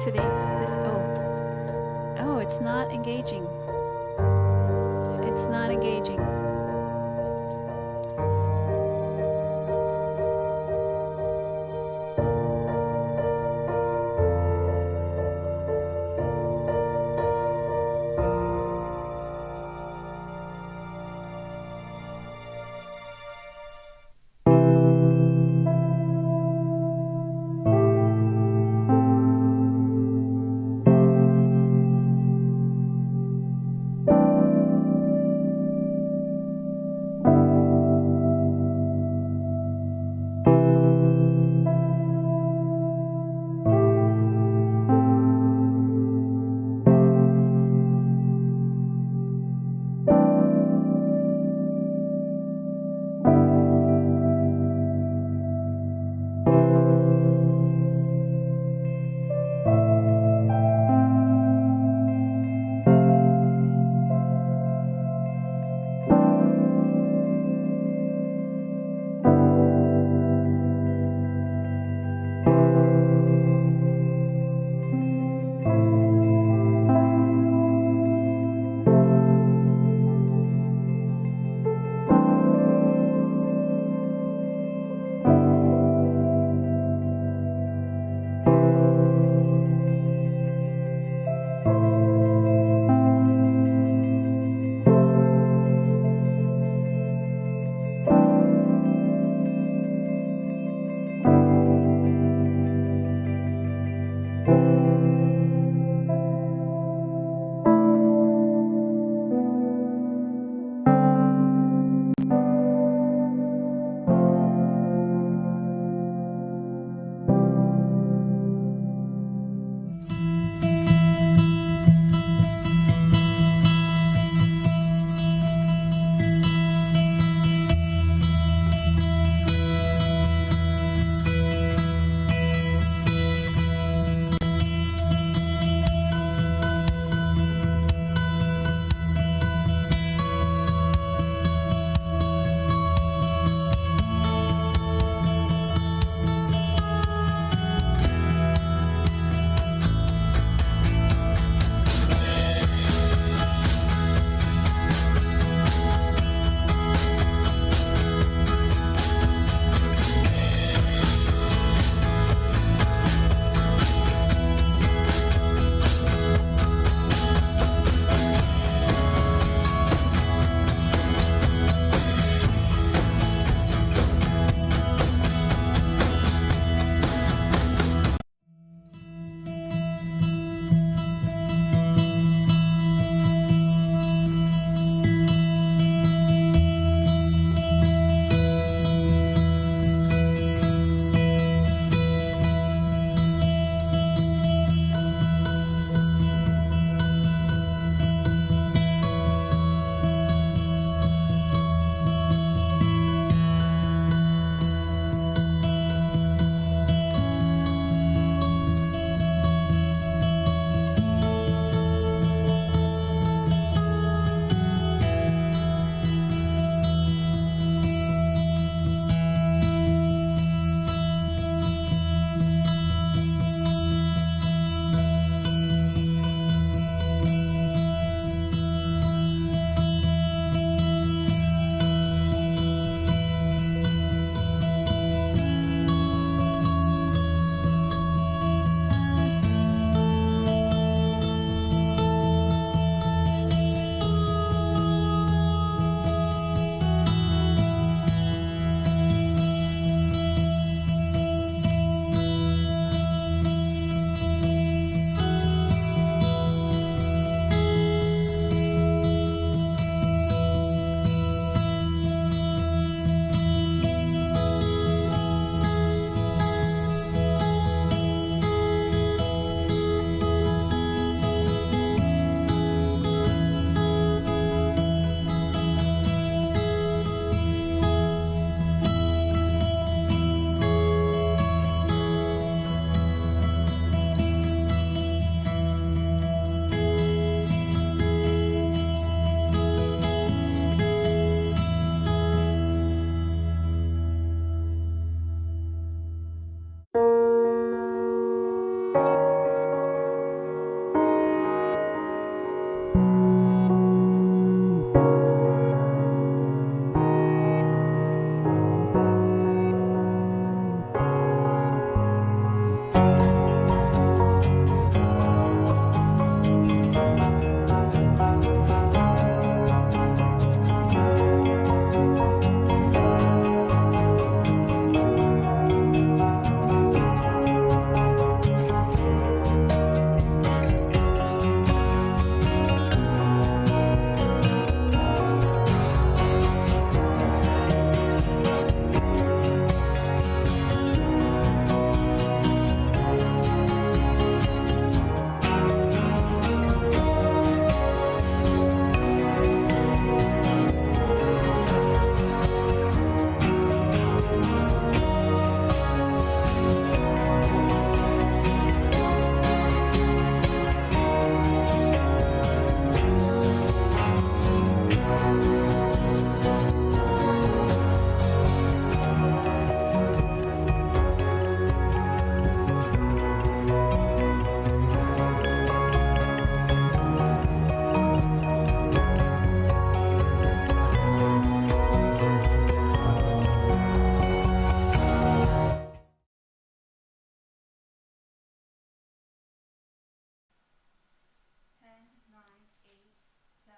today. Oh, it's not engaging. It's not engaging.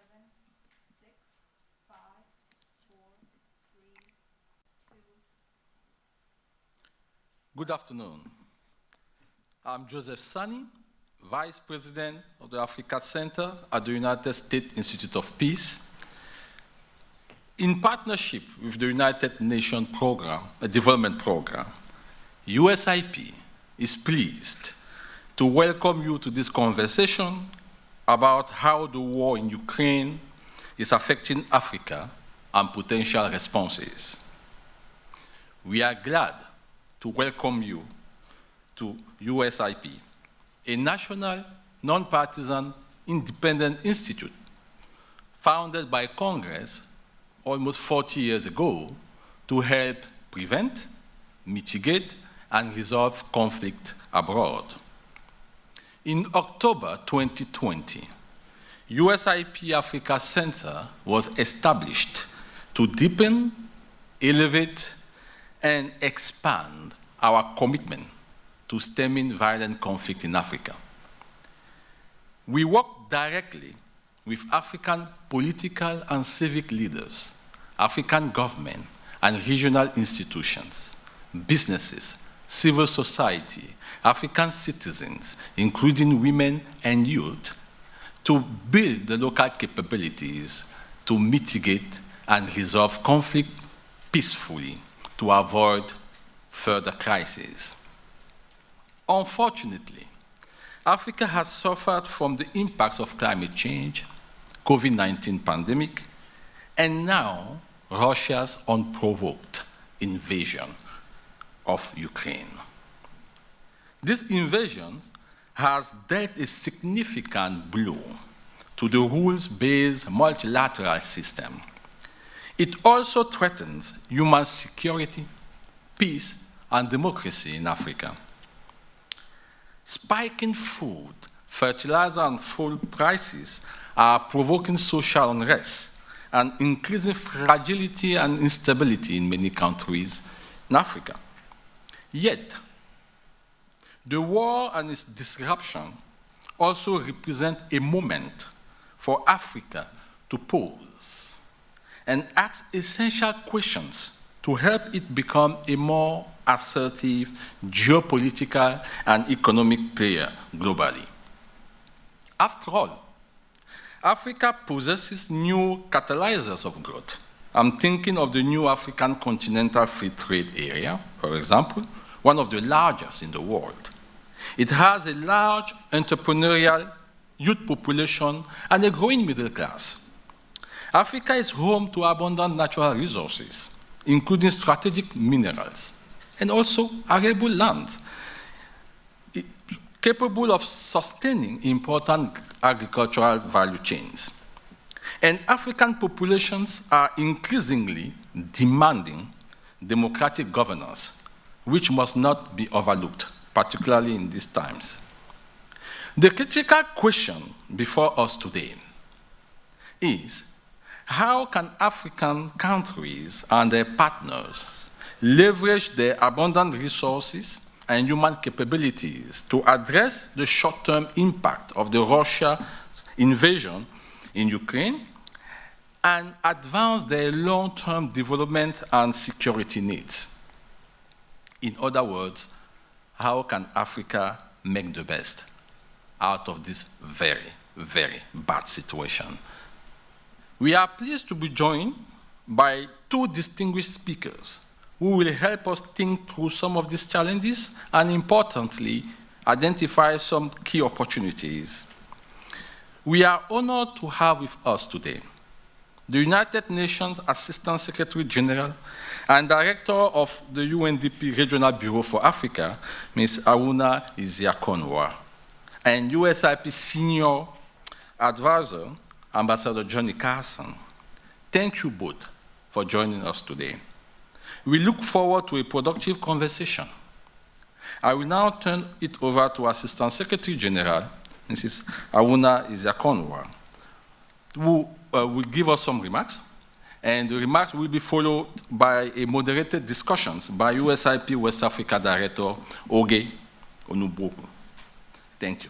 6, 5, 4, 3, 2. Good afternoon. I'm Joseph Sani, Vice President of the Africa Center at the United States Institute of Peace. In partnership with the United Nations Development Program, USIP is pleased to welcome you to this conversation about how the war in Ukraine is affecting Africa and potential responses. We are glad to welcome you to USIP, a national, non-partisan, independent institute founded by Congress almost 40 years ago to help prevent, mitigate, and resolve conflict abroad. In October 2020, USIP Africa Center was established to deepen, elevate, and expand our commitment to stemming violent conflict in Africa. We work directly with African political and civic leaders, African government and regional institutions, businesses, civil society, African citizens, including women and youth, to build the local capabilities to mitigate and resolve conflict peacefully to avoid further crises. Unfortunately, Africa has suffered from the impacts of climate change, COVID-19 pandemic, and now Russia's unprovoked invasion of Ukraine. This invasion has dealt a significant blow to the rules-based multilateral system. It also threatens human security, peace, and democracy in Africa. Spiking food, fertilizer, and fuel prices are provoking social unrest and increasing fragility and instability in many countries in Africa. Yet, the war and its disruption also represent a moment for Africa to pause and ask essential questions to help it become a more assertive geopolitical and economic player globally. After all, Africa possesses new catalyzers of growth. I'm thinking of the new African Continental Free Trade Area, for example, one of the largest in the world. It has a large entrepreneurial youth population and a growing middle class. Africa is home to abundant natural resources, including strategic minerals, and also arable lands, capable of sustaining important agricultural value chains. And African populations are increasingly demanding democratic governance, which must not be overlooked, particularly in these times. The critical question before us today is, how can African countries and their partners leverage their abundant resources and human capabilities to address the short-term impact of the Russia's invasion in Ukraine and advance their long-term development and security needs? In other words, how can Africa make the best out of this very, very bad situation? We are pleased to be joined by two distinguished speakers who will help us think through some of these challenges and, importantly, identify some key opportunities. We are honored to have with us today the United Nations Assistant Secretary-General and Director of the UNDP Regional Bureau for Africa, Ms. Ahunna Eziakonwa, and USIP Senior Advisor, Ambassador Johnny Carson. Thank you both for joining us today. We look forward to a productive conversation. I will now turn it over to Assistant Secretary General, Mrs. Ahunna Eziakonwa, who will give us some remarks, and the remarks will be followed by a moderated discussion by USIP West Africa Director, Oge Onugboku. Thank you.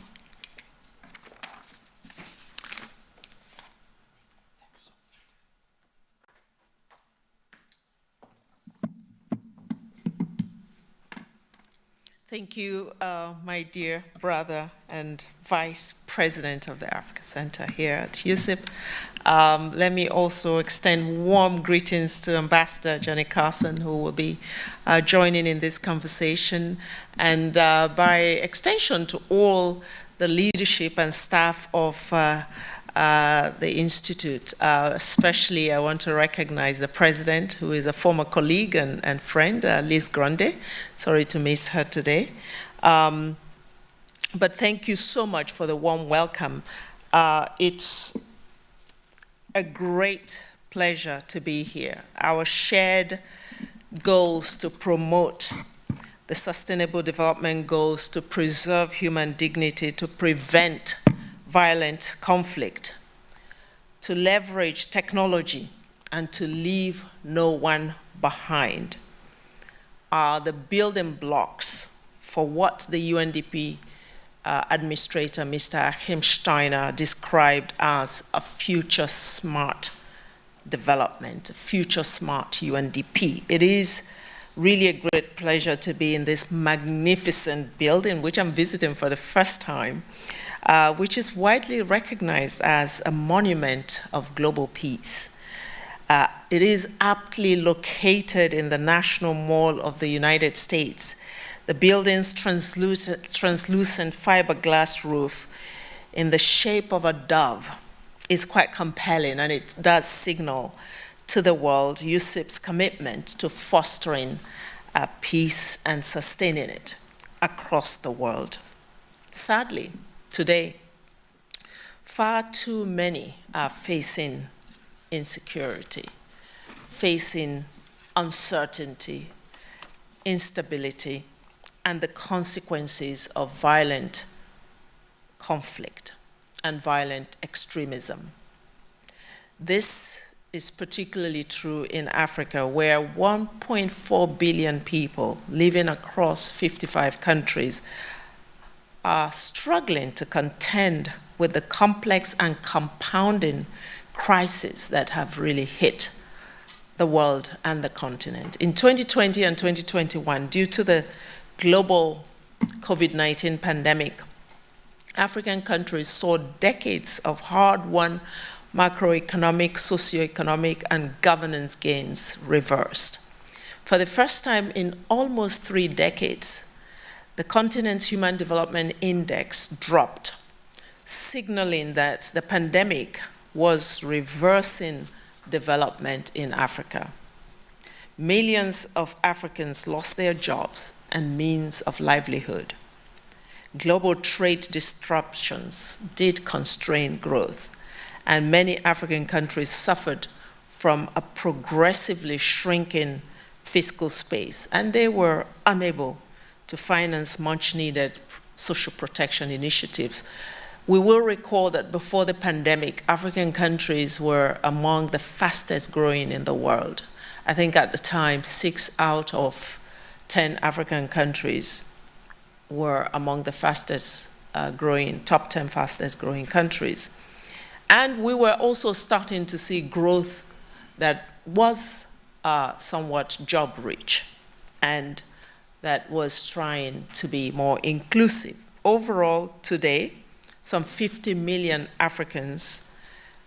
Thank you, my dear brother and Vice President of the Africa Center here at USIP. Let me also extend warm greetings to Ambassador Johnny Carson, who will be joining in this conversation, and by extension to all the leadership and staff of the Institute. Especially, I want to recognize the president, who is a former colleague and friend, Liz Grande. Sorry to miss her today. But thank you so much for the warm welcome. It's a great pleasure to be here. Our shared goals to promote the Sustainable Development Goals, to preserve human dignity, to prevent violent conflict, to leverage technology, and to leave no one behind are the building blocks for what the UNDP Administrator, Mr. Achim Steiner, described as a future smart development, a future smart UNDP. It is really a great pleasure to be in this magnificent building, which I'm visiting for the first time, which is widely recognized as a monument of global peace. It is aptly located in the National Mall of the United States. The building's translucent fiberglass roof in the shape of a dove is quite compelling, and it does signal to the world USIP's commitment to fostering peace and sustaining it across the world. Sadly, today, far too many are facing insecurity, facing uncertainty, instability, and the consequences of violent conflict and violent extremism. This is particularly true in Africa, where 1.4 billion people living across 55 countries are struggling to contend with the complex and compounding crises that have really hit the world and the continent. In 2020 and 2021, due to the global COVID-19 pandemic, African countries saw decades of hard-won macroeconomic, socioeconomic, and governance gains reversed. For the first time in almost 3 decades, the continent's Human Development Index dropped, signaling that the pandemic was reversing development in Africa. Millions of Africans lost their jobs and means of livelihood. Global trade disruptions did constrain growth, and many African countries suffered from a progressively shrinking fiscal space, and they were unable to finance much-needed social protection initiatives. We will recall that before the pandemic, African countries were among the fastest growing in the world. I think at the time, 6 out of 10 African countries were among the fastest growing, top 10 fastest growing countries. And we were also starting to see growth that was somewhat job-rich and that was trying to be more inclusive. Overall, today, some 50 million Africans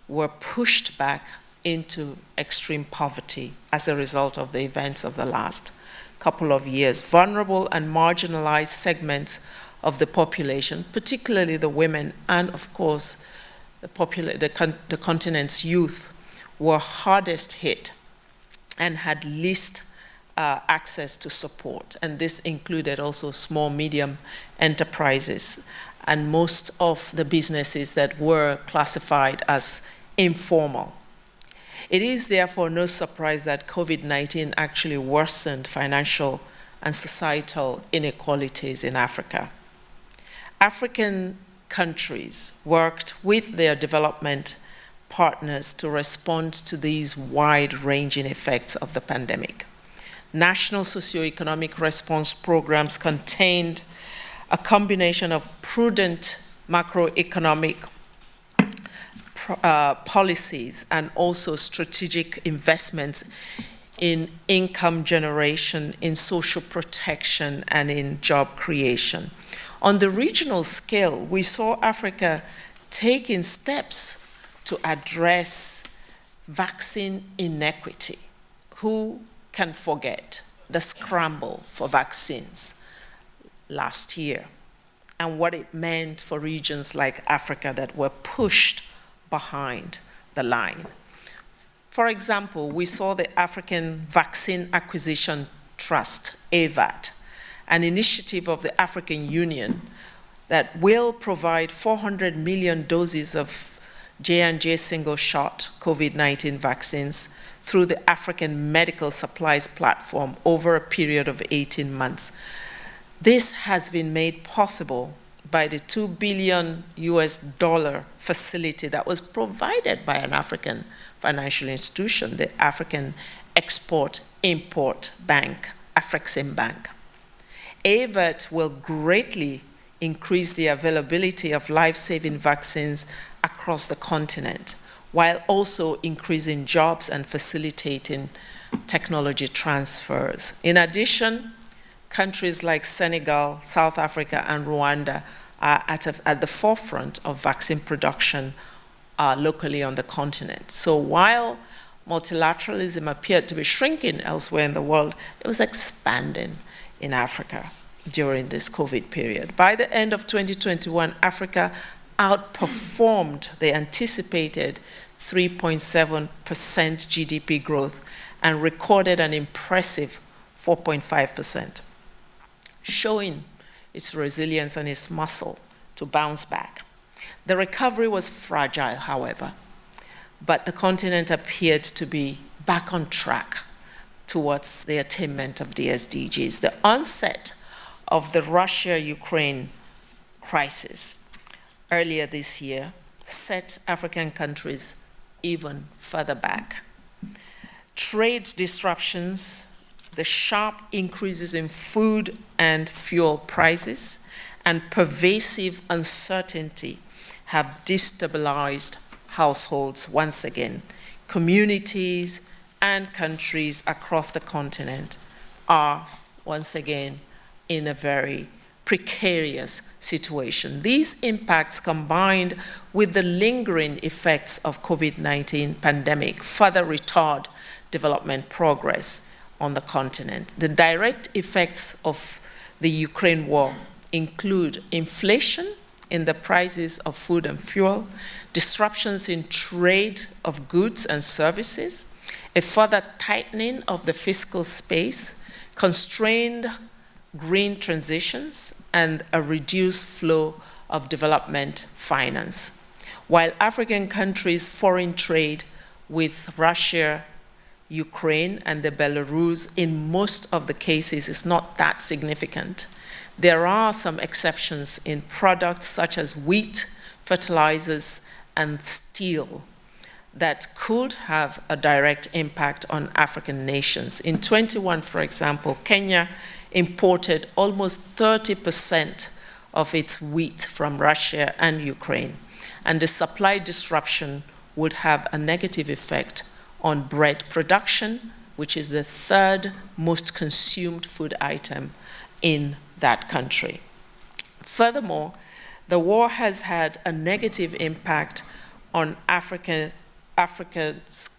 were pushed back into extreme poverty as a result of the events of the last couple of years. Vulnerable and marginalized segments of the population, particularly the women and, of course, the continent's youth, were hardest hit and had least access to support. And this included also small, medium enterprises and most of the businesses that were classified as informal. It is therefore no surprise that COVID-19 actually worsened financial and societal inequalities in Africa. African countries worked with their development partners to respond to these wide-ranging effects of the pandemic. National socioeconomic response programs contained a combination of prudent macroeconomic policies and also strategic investments in income generation, in social protection, and in job creation. On the regional scale, we saw Africa taking steps to address vaccine inequity. Who can forget the scramble for vaccines last year and what it meant for regions like Africa that were pushed behind the line? For example, we saw the African Vaccine Acquisition Trust, AVAT, an initiative of the African Union that will provide 400 million doses of J&J single-shot COVID-19 vaccines through the African Medical Supplies Platform over a period of 18 months. This has been made possible by the $2 billion facility that was provided by an African financial institution, the African Export-Import Bank, Afrexim Bank. AVAT will greatly increase the availability of life-saving vaccines across the continent, while also increasing jobs and facilitating technology transfers. In addition, countries like Senegal, South Africa, and Rwanda are at the forefront of vaccine production locally on the continent. So while multilateralism appeared to be shrinking elsewhere in the world, it was expanding in Africa during this COVID period. By the end of 2021, Africa outperformed the anticipated 3.7% GDP growth and recorded an impressive 4.5%, showing its resilience and its muscle to bounce back. The recovery was fragile, however, but the continent appeared to be back on track towards the attainment of the SDGs. The onset of the Russia-Ukraine crisis earlier this year set African countries even further back. Trade disruptions, the sharp increases in food and fuel prices, and pervasive uncertainty have destabilized households once again. Communities and countries across the continent are once again in a very precarious situation. These impacts, combined with the lingering effects of COVID-19 pandemic, further retard development progress on the continent. The direct effects of the Ukraine war include inflation in the prices of food and fuel, disruptions in trade of goods and services, a further tightening of the fiscal space, constrained green transitions, and a reduced flow of development finance. While African countries' foreign trade with Russia, Ukraine, and the Belarus in most of the cases is not that significant, there are some exceptions in products such as wheat, fertilizers, and steel that could have a direct impact on African nations. In 21, for example, Kenya imported almost 30% of its wheat from Russia and Ukraine, and the supply disruption would have a negative effect on bread production, which is the third most consumed food item in that country. Furthermore, the war has had a negative impact on Africa's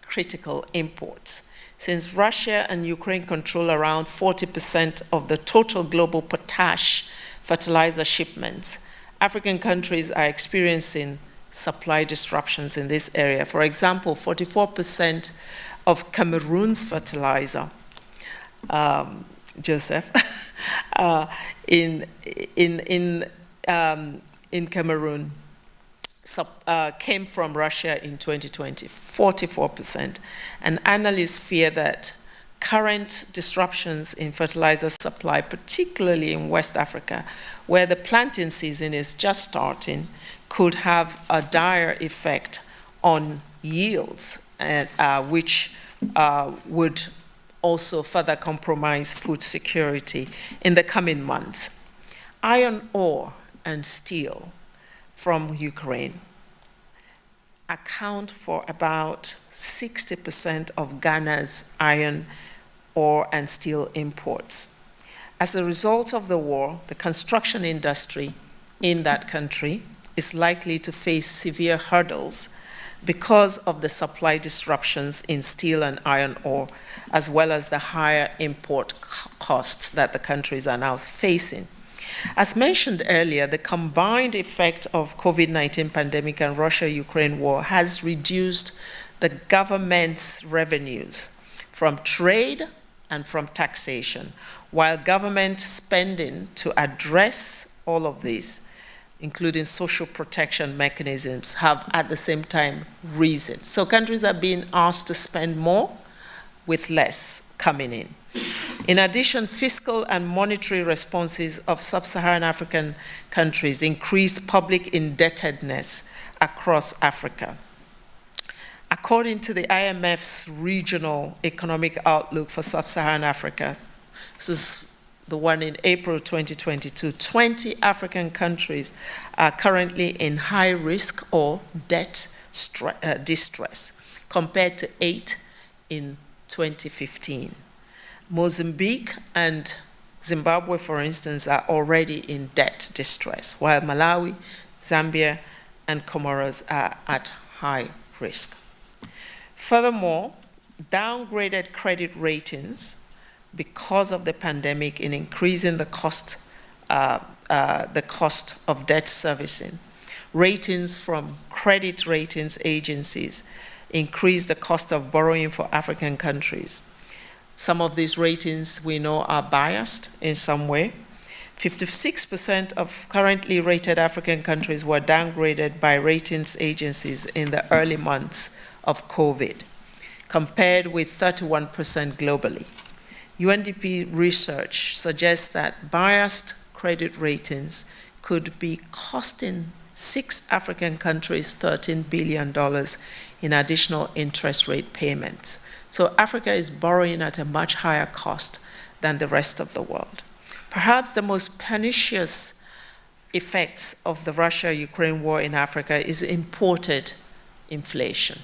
critical imports. Since Russia and Ukraine control around 40% of the total global potash fertilizer shipments, African countries are experiencing supply disruptions in this area. For example, 44% of Cameroon's fertilizer, Joseph, in Cameroon came from Russia in 2020, 44%. And analysts fear that current disruptions in fertilizer supply, particularly in West Africa, where the planting season is just starting, could have a dire effect on yields, and, which would also further compromise food security in the coming months. Iron ore and steel from Ukraine account for about 60% of Ghana's iron ore and steel imports. As a result of the war, the construction industry in that country is likely to face severe hurdles because of the supply disruptions in steel and iron ore, as well as the higher import costs that the countries are now facing. As mentioned earlier, the combined effect of COVID-19 pandemic and Russia-Ukraine war has reduced the government's revenues from trade and from taxation, while government spending to address all of this, including social protection mechanisms, have at the same time risen. So countries are being asked to spend more with less coming in. In addition, fiscal and monetary responses of sub-Saharan African countries increased public indebtedness across Africa. According to the IMF's regional economic outlook for sub-Saharan Africa, this is the one in April 2022, 20 African countries are currently in high risk or debt distress, compared to 8 in 2015. Mozambique and Zimbabwe, for instance, are already in debt distress, while Malawi, Zambia, and Comoros are at high risk. Furthermore, downgraded credit ratings because of the pandemic in increasing the cost of debt servicing. Ratings from credit ratings agencies increase the cost of borrowing for African countries. Some of these ratings we know are biased in some way. 56% of currently rated African countries were downgraded by ratings agencies in the early months of COVID, compared with 31% globally. UNDP research suggests that biased credit ratings could be costing 6 African countries $13 billion in additional interest rate payments. So Africa is borrowing at a much higher cost than the rest of the world. Perhaps the most pernicious effects of the Russia-Ukraine war in Africa is imported inflation.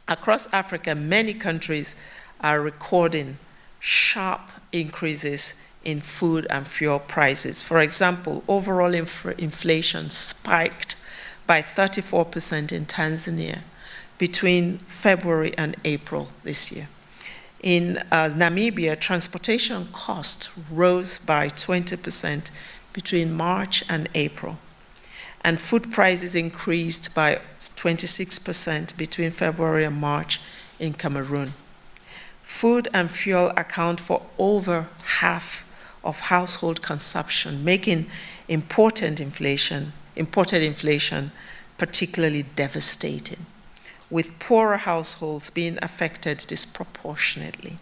Across Africa, many countries are recording sharp increases in food and fuel prices. For example, overall inflation spiked by 34% in Tanzania between February and April this year. In Namibia, transportation costs rose by 20% between March and April, and food prices increased by 26% between February and March in Cameroon. Food and fuel account for over half of household consumption, making imported inflation particularly devastating, with poorer households being affected disproportionately.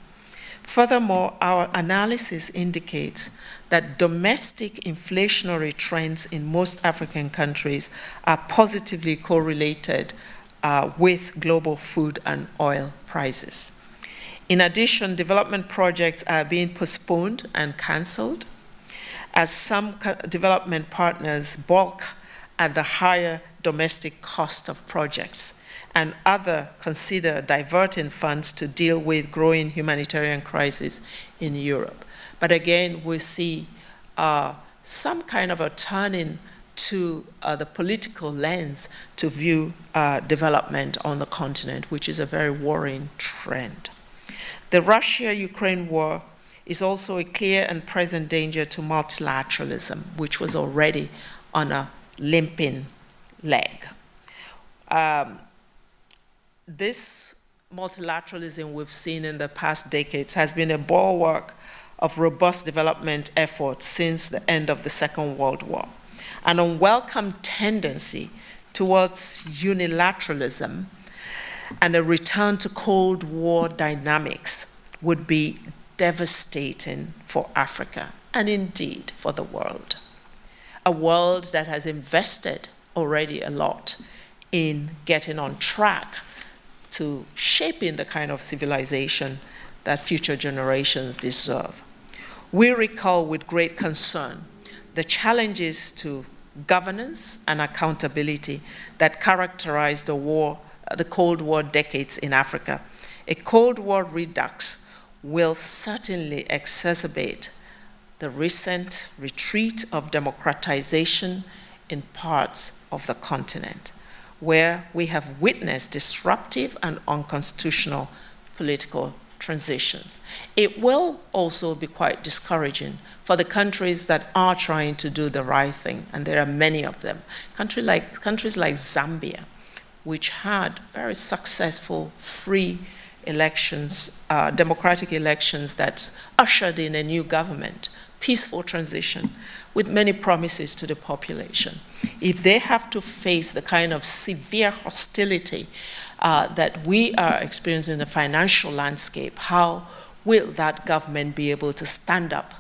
Furthermore, our analysis indicates that domestic inflationary trends in most African countries are positively correlated with global food and oil prices. In addition, development projects are being postponed and canceled as some development partners balk at the higher domestic cost of projects, and others consider diverting funds to deal with growing humanitarian crisis in Europe. But again, we see some kind of a turning to the political lens to view development on the continent, which is a very worrying trend. The Russia-Ukraine war is also a clear and present danger to multilateralism, which was already on a limping leg. This multilateralism we've seen in the past decades has been a bulwark of robust development efforts since the end of the Second World War. An unwelcome tendency towards unilateralism and a return to Cold War dynamics would be devastating for Africa and indeed for the world. A world that has invested already a lot in getting on track to shaping the kind of civilization that future generations deserve. We recall with great concern the challenges to governance, and accountability that characterized the Cold War decades in Africa. A Cold War redux will certainly exacerbate the recent retreat of democratization in parts of the continent, where we have witnessed disruptive and unconstitutional political transitions. It will also be quite discouraging for the countries that are trying to do the right thing, and there are many of them. Countries like Zambia, which had very successful, free elections, democratic elections that ushered in a new government, peaceful transition, with many promises to the population. If they have to face the kind of severe hostility that we are experiencing in the financial landscape, how will that government be able to stand up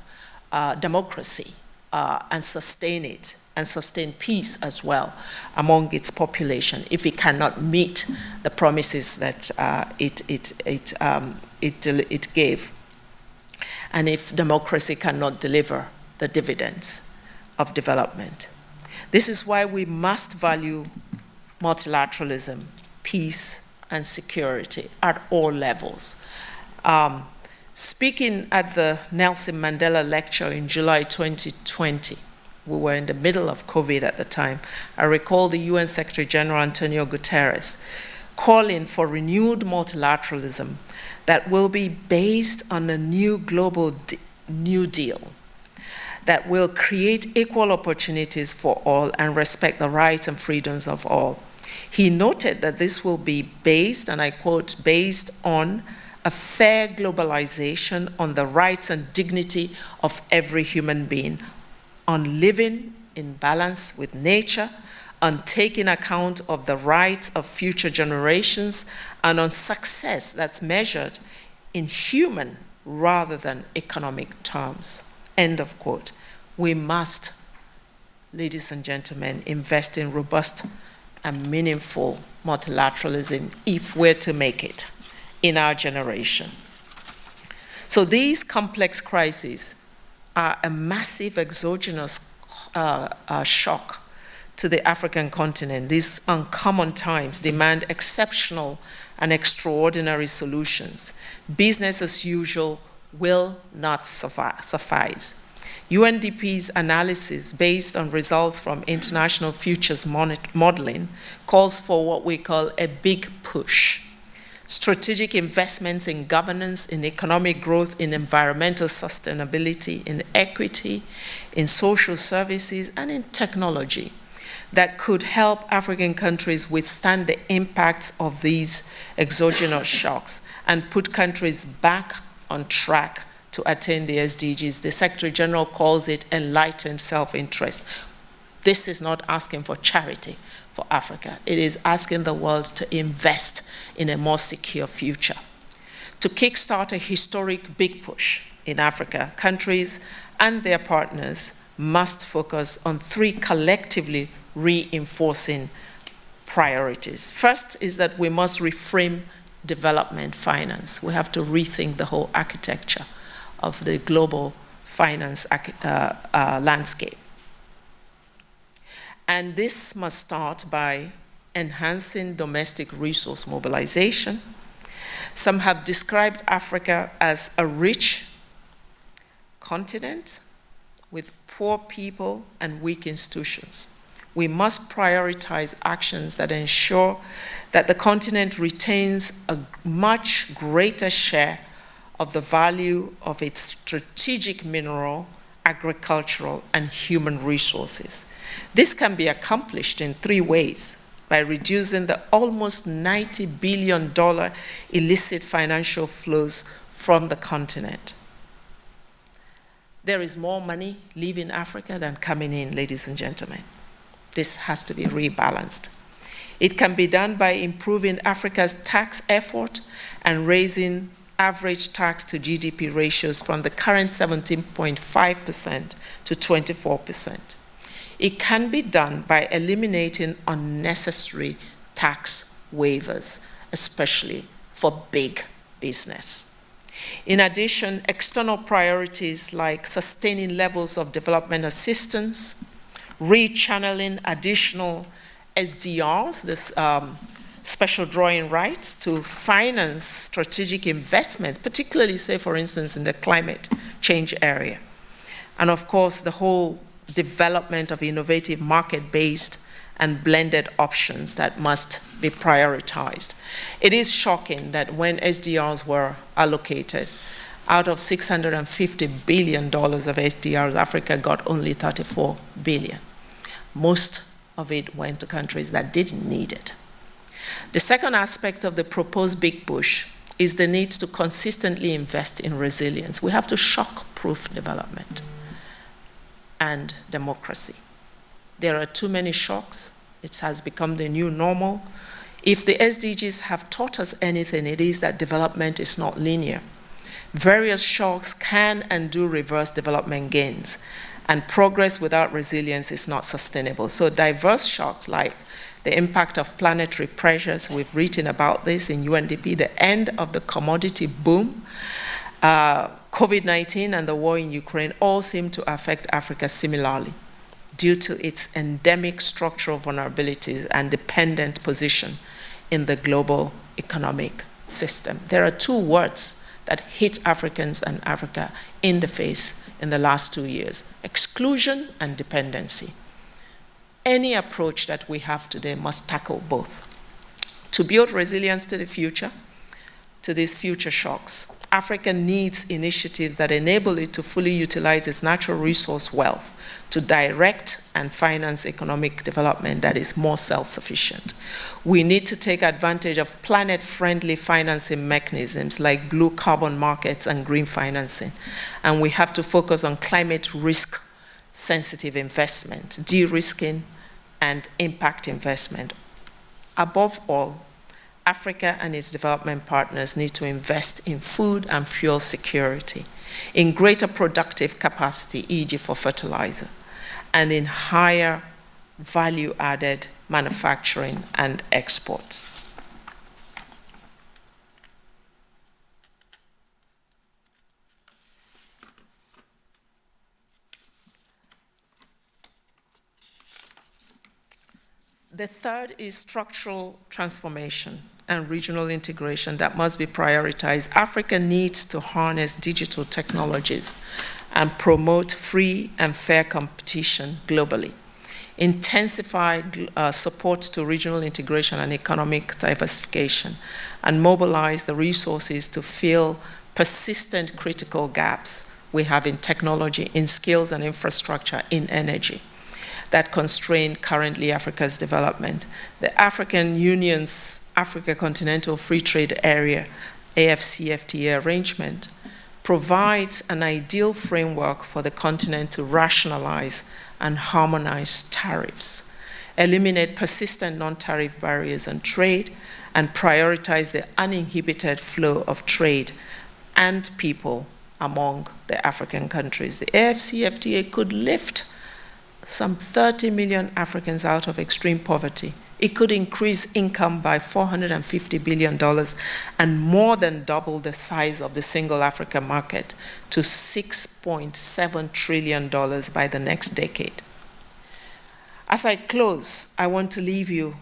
democracy and sustain it, and sustain peace as well among its population if it cannot meet the promises that it gave, and if democracy cannot deliver the dividends of development? This is why we must value multilateralism, peace, and security at all levels. Speaking at the Nelson Mandela Lecture in July 2020, we were in the middle of COVID at the time, I recall the UN Secretary-General Antonio Guterres calling for renewed multilateralism that will be based on a new global New Deal that will create equal opportunities for all and respect the rights and freedoms of all. He noted that this will be based, and I quote, based on a fair globalization, on the rights and dignity of every human being, on living in balance with nature, on taking account of the rights of future generations, and on success that's measured in human rather than economic terms. End of quote. We must, ladies and gentlemen, invest in robust and meaningful multilateralism if we're to make it in our generation. So these complex crises are a massive exogenous shock to the African continent. These uncommon times demand exceptional and extraordinary solutions. Business as usual will not suffice. UNDP's analysis, based on results from international futures modeling, calls for what we call a big push. Strategic investments in governance, in economic growth, in environmental sustainability, in equity, in social services, and in technology that could help African countries withstand the impacts of these exogenous shocks and put countries back on track to attain the SDGs. The Secretary-General calls it enlightened self-interest. This is not asking for charity for Africa. It is asking the world to invest in a more secure future. To kickstart a historic big push in Africa, countries and their partners must focus on three collectively reinforcing priorities. First is that we must reframe development finance. We have to rethink the whole architecture of the global finance landscape. And this must start by enhancing domestic resource mobilization. Some have described Africa as a rich continent with poor people and weak institutions. We must prioritize actions that ensure that the continent retains a much greater share of the value of its strategic mineral, agricultural, and human resources. This can be accomplished in three ways: by reducing the almost $90 billion illicit financial flows from the continent. There is more money leaving Africa than coming in, ladies and gentlemen. This has to be rebalanced. It can be done by improving Africa's tax effort and raising average tax to GDP ratios from the current 17.5% to 24%. It can be done by eliminating unnecessary tax waivers, especially for big business. In addition, external priorities like sustaining levels of development assistance, rechanneling additional SDRs, this special drawing rights, to finance strategic investments, particularly, say, for instance, in the climate change area. And of course, the whole development of innovative market-based and blended options that must be prioritized. It is shocking that when SDRs were allocated, out of $650 billion of SDRs, Africa got only $34 billion. Most of it went to countries that didn't need it. The second aspect of the proposed Big Push is the need to consistently invest in resilience. We have to shock-proof development and democracy. There are too many shocks. It has become the new normal. If the SDGs have taught us anything, it is that development is not linear. Various shocks can and do reverse development gains, and progress without resilience is not sustainable. So diverse shocks like the impact of planetary pressures, we've written about this in UNDP, the end of the commodity boom, COVID-19 and the war in Ukraine all seem to affect Africa similarly due to its endemic structural vulnerabilities and dependent position in the global economic system. There are two words that hit Africans and Africa in the face in the last 2 years: exclusion and dependency. Any approach that we have today must tackle both. To build resilience to the future, to these future shocks, Africa needs initiatives that enable it to fully utilize its natural resource wealth to direct and finance economic development that is more self-sufficient. We need to take advantage of planet-friendly financing mechanisms like blue carbon markets and green financing. And we have to focus on climate risk-sensitive investment, de-risking and impact investment. Above all, Africa and its development partners need to invest in food and fuel security, in greater productive capacity, e.g. for fertilizer, and in higher value-added manufacturing and exports. The third is structural transformation and regional integration that must be prioritized. Africa needs to harness digital technologies and promote free and fair competition globally, intensify support to regional integration and economic diversification, and mobilize the resources to fill persistent critical gaps we have in technology, in skills and infrastructure, in energy, that constrain currently Africa's development. The African Union's Africa Continental Free Trade Area, AfCFTA arrangement, provides an ideal framework for the continent to rationalize and harmonize tariffs, eliminate persistent non-tariff barriers on trade, and prioritize the uninhibited flow of trade and people among the African countries. The AfCFTA could lift some 30 million Africans out of extreme poverty. It could increase income by $450 billion and more than double the size of the single Africa market to $6.7 trillion by the next decade. As I close, I want to leave you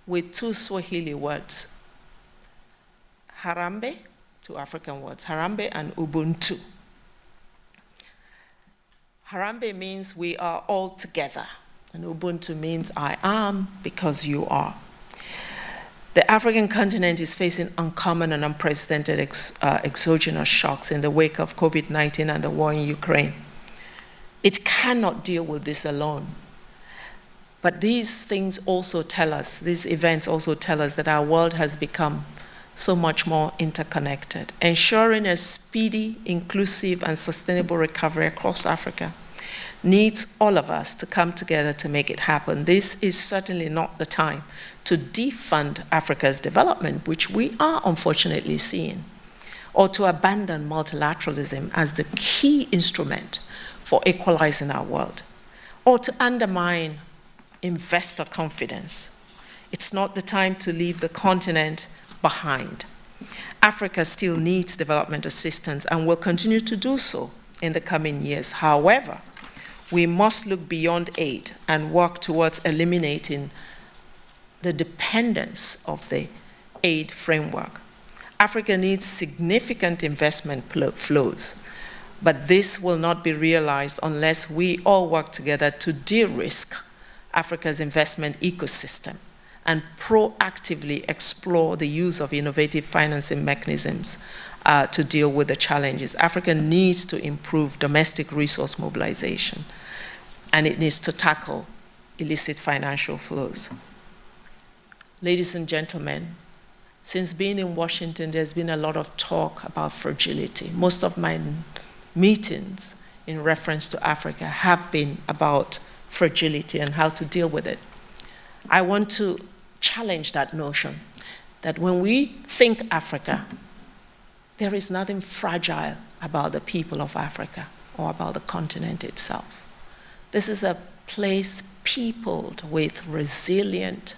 with two Swahili words: Harambe, two African words, Harambe and Ubuntu. Harambe means we are all together, and Ubuntu means I am because you are. The African continent is facing uncommon and unprecedented exogenous shocks in the wake of COVID-19 and the war in Ukraine. It cannot deal with this alone. But these things also tell us, these events also tell us that our world has become so much more interconnected. Ensuring a speedy, inclusive, and sustainable recovery across Africa needs all of us to come together to make it happen. This is certainly not the time to defund Africa's development, which we are unfortunately seeing, or to abandon multilateralism as the key instrument for equalizing our world, or to undermine investor confidence. It's not the time to leave the continent behind. Africa still needs development assistance and will continue to do so in the coming years. However, we must look beyond aid and work towards eliminating the dependence of the aid framework. Africa needs significant investment flows, but this will not be realized unless we all work together to de-risk Africa's investment ecosystem and proactively explore the use of innovative financing mechanisms to deal with the challenges. Africa needs to improve domestic resource mobilization, and it needs to tackle illicit financial flows. Ladies and gentlemen, since being in Washington, there's been a lot of talk about fragility. Most of my meetings in reference to Africa have been about fragility and how to deal with it. I want to challenge that notion that when we think Africa, there is nothing fragile about the people of Africa or about the continent itself. This is a place peopled with resilient,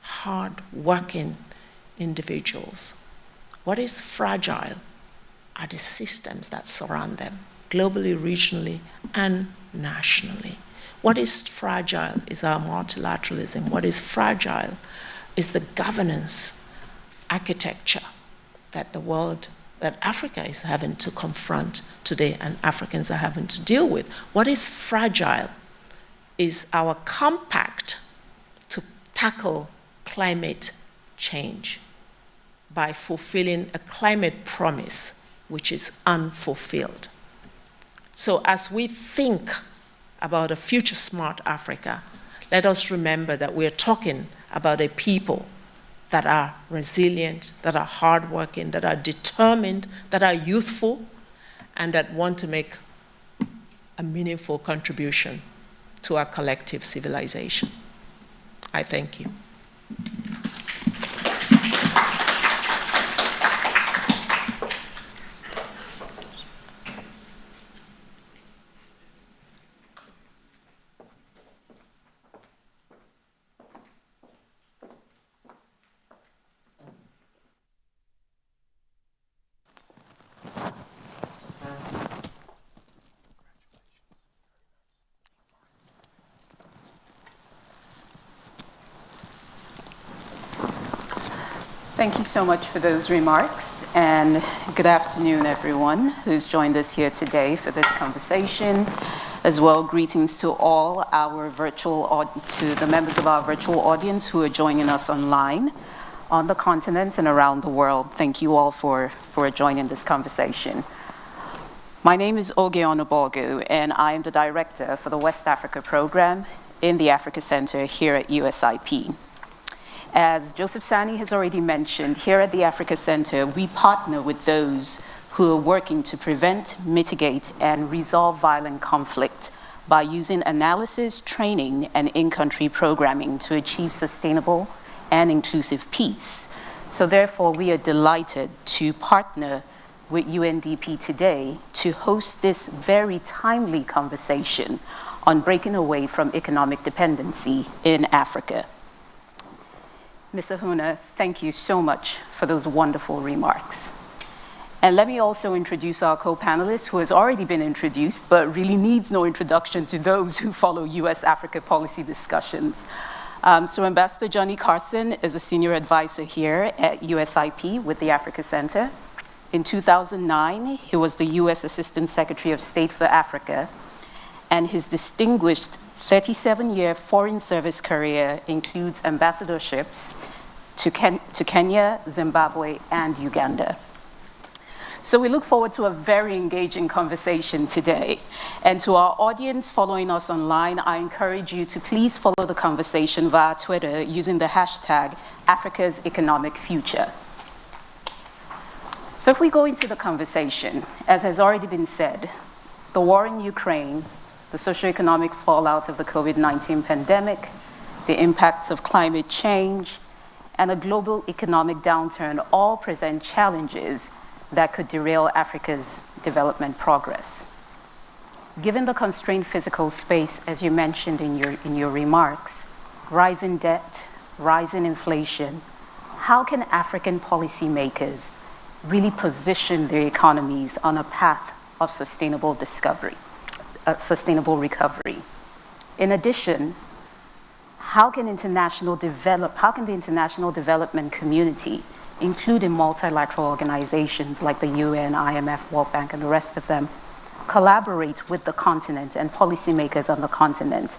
hard-working individuals. What is fragile are the systems that surround them, globally, regionally, and nationally. What is fragile is our multilateralism. What is fragile is the governance architecture that the world, that Africa is having to confront today and Africans are having to deal with. What is fragile is our compact to tackle climate change by fulfilling a climate promise which is unfulfilled. So as we think about a future smart Africa, let us remember that we're talking about a people that are resilient, that are hardworking, that are determined, that are youthful, and that want to make a meaningful contribution to our collective civilization. I thank you. Thank you so much for those remarks, and good afternoon, everyone who's joined us here today for this conversation. As well, greetings to all our to the members of our virtual audience who are joining us online on the continent and around the world. Thank you all for joining this conversation. My name is Oge Onubogu, and I am the director for the West Africa program in the Africa Center here at USIP. As Joseph Sani has already mentioned, here at the Africa Center, we partner with those who are working to prevent, mitigate, and resolve violent conflict by using analysis, training, and in-country programming to achieve sustainable and inclusive peace. So therefore, we are delighted to partner with UNDP today to host this very timely conversation on breaking away from economic dependency in Africa. Ms. Ahunna, thank you so much for those wonderful remarks. And let me also introduce our co-panelist, who has already been introduced, but really needs no introduction to those who follow US-Africa policy discussions. So Ambassador Johnny Carson is a senior advisor here at USIP with the Africa Center. In 2009, he was the US Assistant Secretary of State for Africa, and his distinguished 37-year foreign service career includes ambassadorships to Kenya, Zimbabwe, and Uganda. So we look forward to a very engaging conversation today. And to our audience following us online, I encourage you to please follow the conversation via Twitter using the hashtag Africa's Economic Future. So if we go into the conversation, as has already been said, the war in Ukraine, the socioeconomic fallout of the COVID-19 pandemic, the impacts of climate change, and a global economic downturn all present challenges that could derail Africa's development progress. Given the constrained physical space, as you mentioned in your remarks, rising debt, rising inflation, how can African policymakers really position their economies on a path of sustainable sustainable recovery. In addition, how can the international development community, including multilateral organizations like the UN, IMF, World Bank, and the rest of them, collaborate with the continent and policymakers on the continent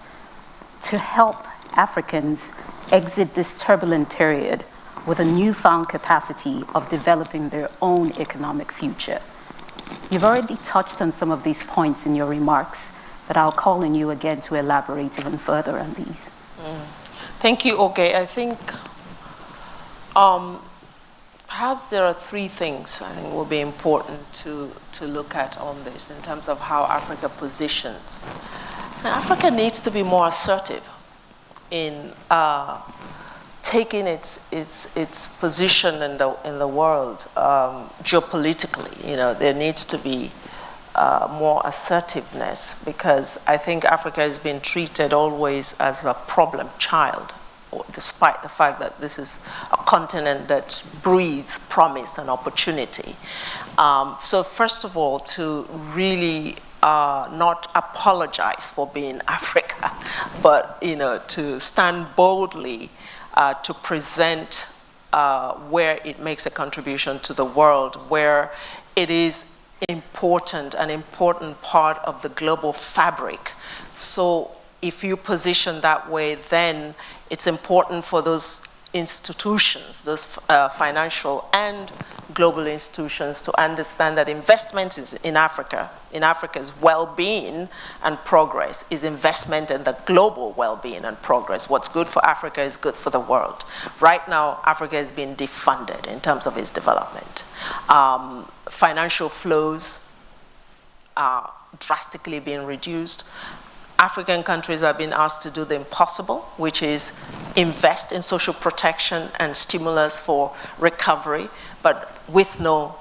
to help Africans exit this turbulent period with a newfound capacity of developing their own economic future? You've already touched on some of these points in your remarks, but I'll call on you again to elaborate even further on these. Thank you, Oge. I think perhaps there are three things I think will be important to look at on this in terms of how Africa positions. And Africa needs to be more assertive in taking its position in the world geopolitically. You know, there needs to be more assertiveness, because I think Africa has been treated always as a problem child, despite the fact that this is a continent that breeds promise and opportunity. So first of all, to really not apologize for being Africa, but to stand boldly to present where it makes a contribution to the world, where it is important, an important part of the global fabric. So if you position that way, then it's important for those institutions, those financial and global institutions, to understand that investment is in Africa's well-being and progress is investment in the global well-being and progress. What's good for Africa is good for the world. Right now, Africa is being defunded in terms of its development. Financial flows are drastically being reduced. African countries are being asked to do the impossible, which is invest in social protection and stimulus for recovery, but with no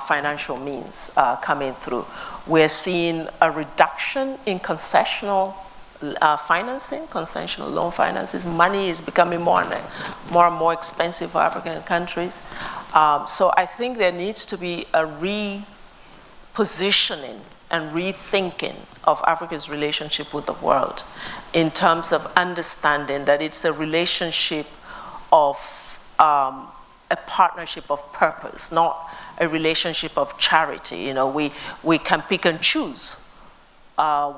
financial means coming through. We're seeing a reduction in concessional financing, concessional loan finances. Money is becoming more and more expensive for African countries. So I think there needs to be a repositioning and rethinking of Africa's relationship with the world in terms of understanding that it's a relationship of a partnership of purpose, not a relationship of charity. We can pick and choose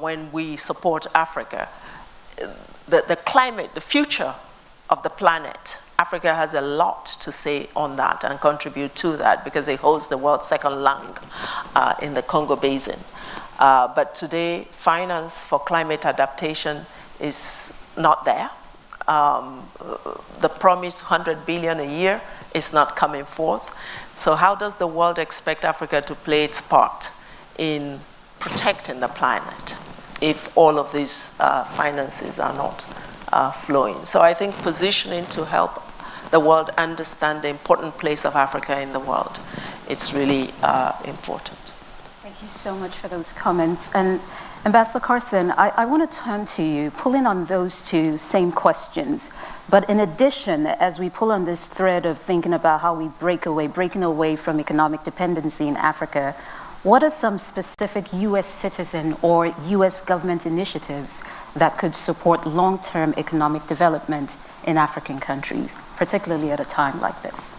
when we support Africa. The climate, the future of the planet, Africa has a lot to say on that and contribute to that, because it holds the world's second lung in the Congo Basin. But today, finance for climate adaptation is not there. The promised 100 billion a year is not coming forth. So how does the world expect Africa to play its part in protecting the planet if all of these finances are not flowing? So I think positioning to help the world understand the important place of Africa in the world, it's really important. Thank you so much for those comments. And Ambassador Carson, I want to turn to you, pulling on those two same questions. But in addition, as we pull on this thread of thinking about how we breaking away from economic dependency in Africa, what are some specific U.S. citizen or U.S. government initiatives that could support long-term economic development in African countries, particularly at a time like this?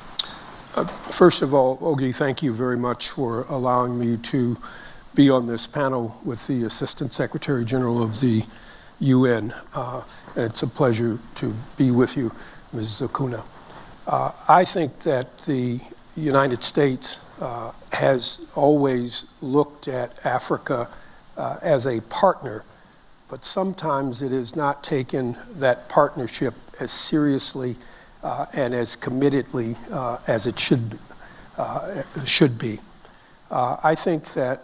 First of all, Ogie, thank you very much for allowing me to be on this panel with the Assistant Secretary-General of the UN. It's a pleasure to be with you, Ms. Eziakonwa. I think that the United States has always looked at Africa as a partner, but sometimes it has not taken that partnership as seriously and as committedly as it should be. I think that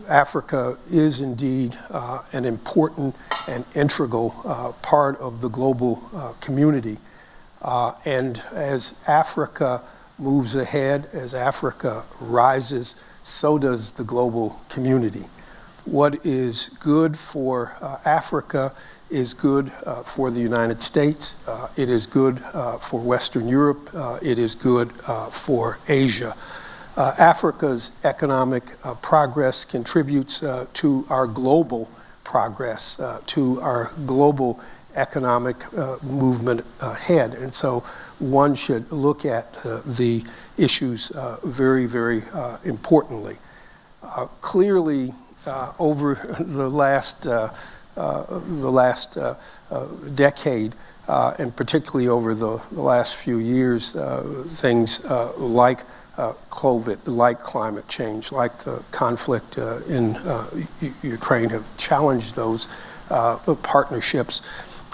Africa is indeed an important and integral part of the global community. And as Africa moves ahead, as Africa rises, so does the global community. What is good for Africa is good for the United States. It is good for Western Europe. It is good for Asia. Africa's economic progress contributes to our global progress to our global economic movement ahead. And so one should look at the issues very, very importantly. Clearly, over the last decade, and particularly over the last few years, things like COVID, like climate change, like the conflict in Ukraine have challenged those partnerships.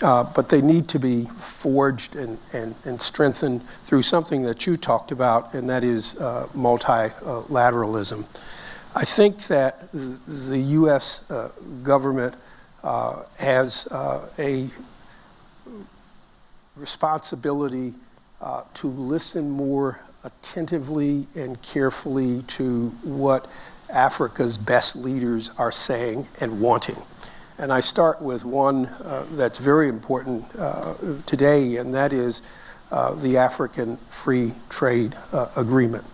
But they need to be forged and strengthened through something that you talked about, and that is multilateralism. I think that the U.S. government has a responsibility to listen more attentively and carefully to what Africa's best leaders are saying and wanting. And I start with one that's very important today, and that is the African Free Trade Agreement.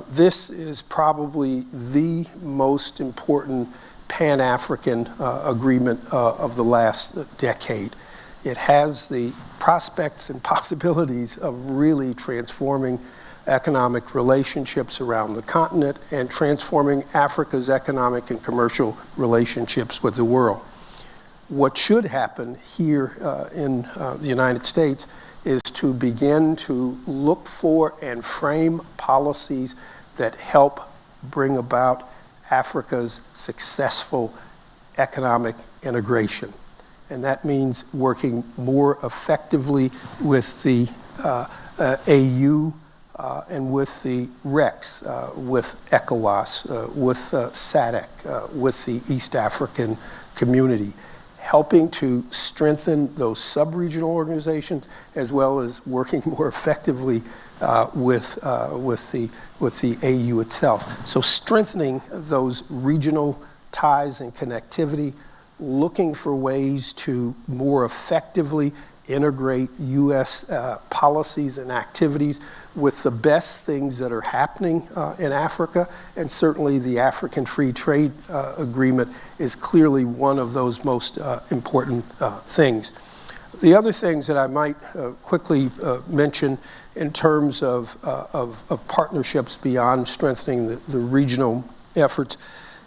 This is probably the most important Pan-African agreement of the last decade. It has the prospects and possibilities of really transforming economic relationships around the continent and transforming Africa's economic and commercial relationships with the world. What should happen here in the United States is to begin to look for and frame policies that help bring about Africa's successful economic integration. And that means working more effectively with the AU and with the REX, with ECOWAS, with SADC, with the East African community, helping to strengthen those sub-regional organizations as well as working more effectively with the AU itself. So strengthening those regional ties and connectivity, looking for ways to more effectively integrate U.S. policies and activities with the best things that are happening in Africa, and certainly the African Free Trade Agreement is clearly one of those most important things. The other things that I might quickly mention in terms of partnerships beyond strengthening the regional efforts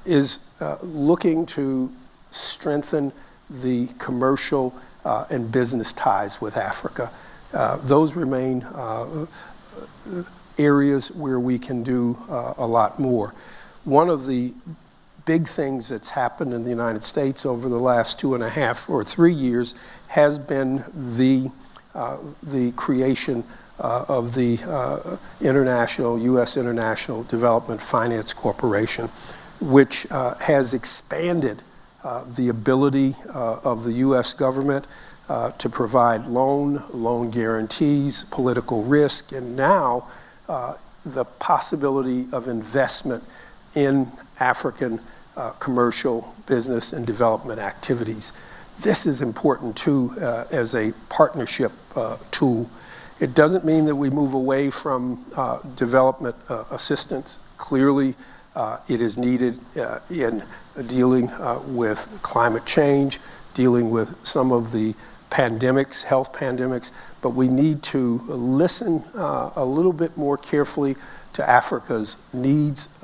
is looking to strengthen the commercial and business ties with Africa. Those remain areas where we can do a lot more. One of the big things that's happened in the United States over the last 2.5 or 3 years has been the creation of the U.S. International Development Finance Corporation, which has expanded the ability of the U.S. government to provide loan guarantees, political risk, and now the possibility of investment in African commercial business and development activities. This is important too as a partnership tool. It doesn't mean that we move away from development assistance. Clearly, it is needed in dealing with climate change, dealing with some of the pandemics, health pandemics, but we need to listen a little bit more carefully to Africa's needs,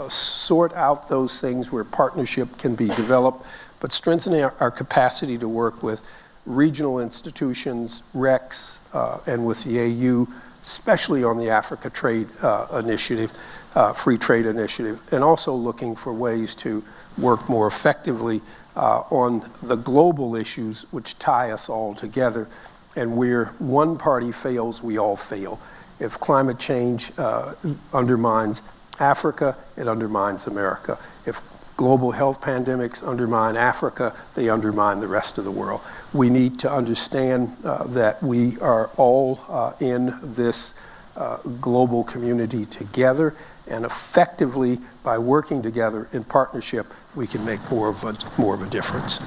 sort out those things where partnership can be developed, but strengthening our capacity to work with regional institutions, REX, and with the AU, especially on the Africa Trade Initiative, Free Trade Initiative, and also looking for ways to work more effectively on the global issues which tie us all together, and where one party fails, we all fail. If climate change undermines Africa, it undermines America. If global health pandemics undermine Africa, they undermine the rest of the world. We need to understand that we are all in this global community together, and effectively, by working together in partnership, we can make more of a difference.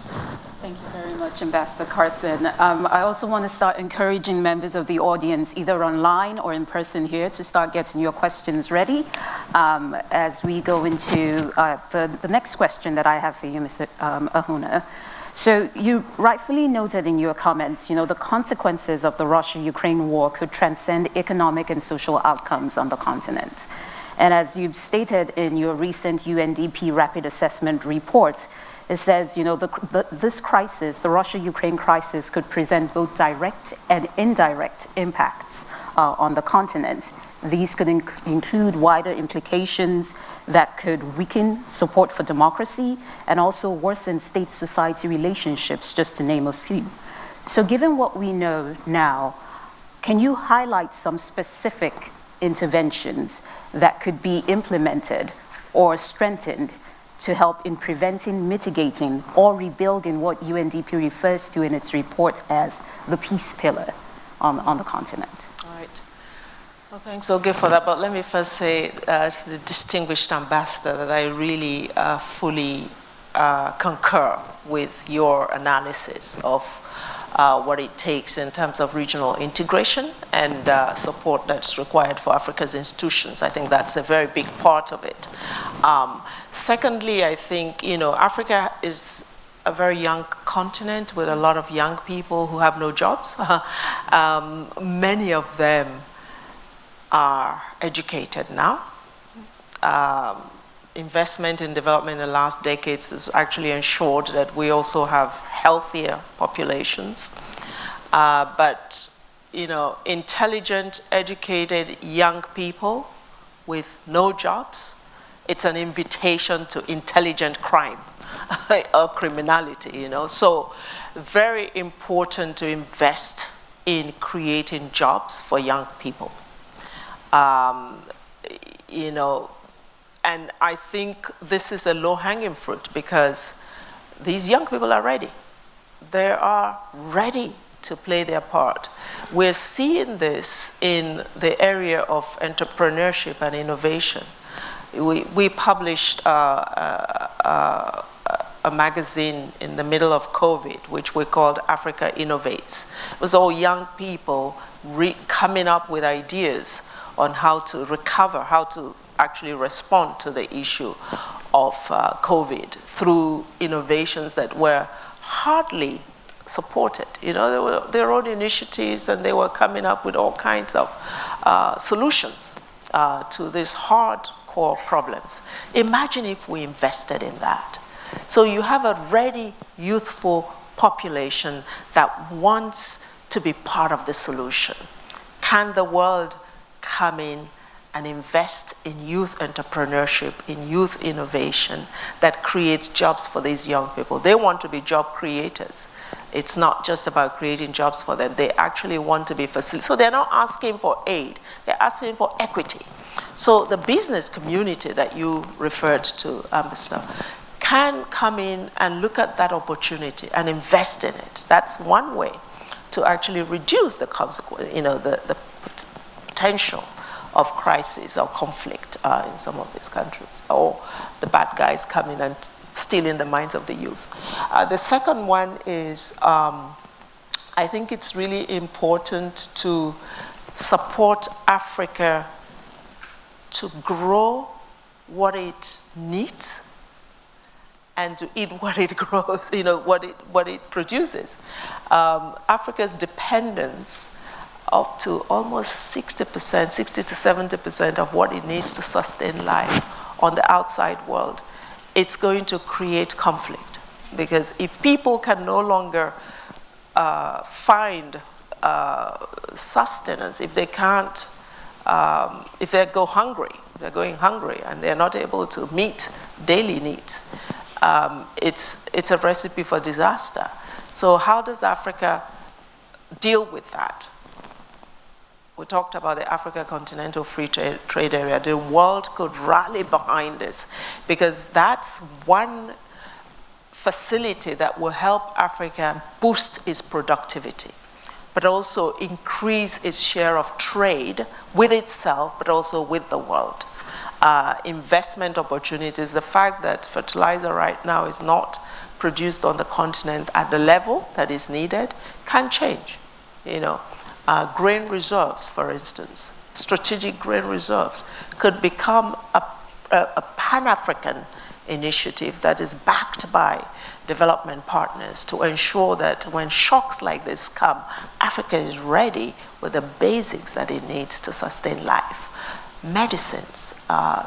Thank you very much, much, Ambassador Carson. I also want to start encouraging members of the audience, either online or in person here, to start getting your questions ready as we go into the next question that I have for you, Mr. Ahunna. So you rightfully noted in your comments, the consequences of the Russia-Ukraine war could transcend economic and social outcomes on the continent. And as you've stated in your recent UNDP Rapid Assessment report, it says, this crisis, the Russia-Ukraine crisis, could present both direct and indirect impacts on the continent. These could include wider implications that could weaken support for democracy and also worsen state-society relationships, just to name a few. So given what we know now, can you highlight some specific interventions that could be implemented or strengthened to help in preventing, mitigating, or rebuilding what UNDP refers to in its report as the peace pillar on the continent? All right. Well, thanks, Oge, for that. But let me first say to the distinguished ambassador that I really fully concur with your analysis of what it takes in terms of regional integration and support that's required for Africa's institutions. I think that's a very big part of it. Secondly, I think, Africa is a very young continent with a lot of young people who have no jobs. Many of them are educated now. Investment in development in the last decades has actually ensured that we also have healthier populations. But, intelligent, educated young people with no jobs, it's an invitation to intelligent crime or criminality, So very important to invest in creating jobs for young people. And I think this is a low-hanging fruit because these young people are ready. They are ready to play their part. We're seeing this in the area of entrepreneurship and innovation. We published a magazine in the middle of COVID, which we called Africa Innovates. It was all young people coming up with ideas on how to recover, how to actually respond to the issue of COVID through innovations that were hardly supported. They were their own initiatives, and they were coming up with all kinds of solutions to these hardcore problems. Imagine if we invested in that. So you have a ready, youthful population that wants to be part of the solution. Can the world come in and invest in youth entrepreneurship, in youth innovation that creates jobs for these young people? They want to be job creators. It's not just about creating jobs for them. They actually want to be facilitated. So they're not asking for aid. They're asking for equity. So the business community that you referred to, Ambassador, can come in and look at that opportunity and invest in it. That's one way to actually reduce the consequence, the potential of crisis or conflict in some of these countries, or the bad guys coming and stealing the minds of the youth. The second one is, I think it's really important to support Africa to grow what it needs and to eat what it grows, what it produces. Africa's dependence up to almost 60%, 60 to 70% of what it needs to sustain life on the outside world, it's going to create conflict. Because if people can no longer find sustenance, if they can't, if they go hungry, they're going hungry and they're not able to meet daily needs, it's a recipe for disaster. So how does Africa deal with that? We talked about the Africa Continental Free Trade Area. The world could rally behind this because that's one facility that will help Africa boost its productivity, but also increase its share of trade with itself, but also with the world. Investment opportunities, the fact that fertilizer right now is not produced on the continent at the level that is needed can change. Grain reserves, for instance, strategic grain reserves could become a Pan-African initiative that is backed by development partners to ensure that when shocks like this come, Africa is ready with the basics that it needs to sustain life. Medicines,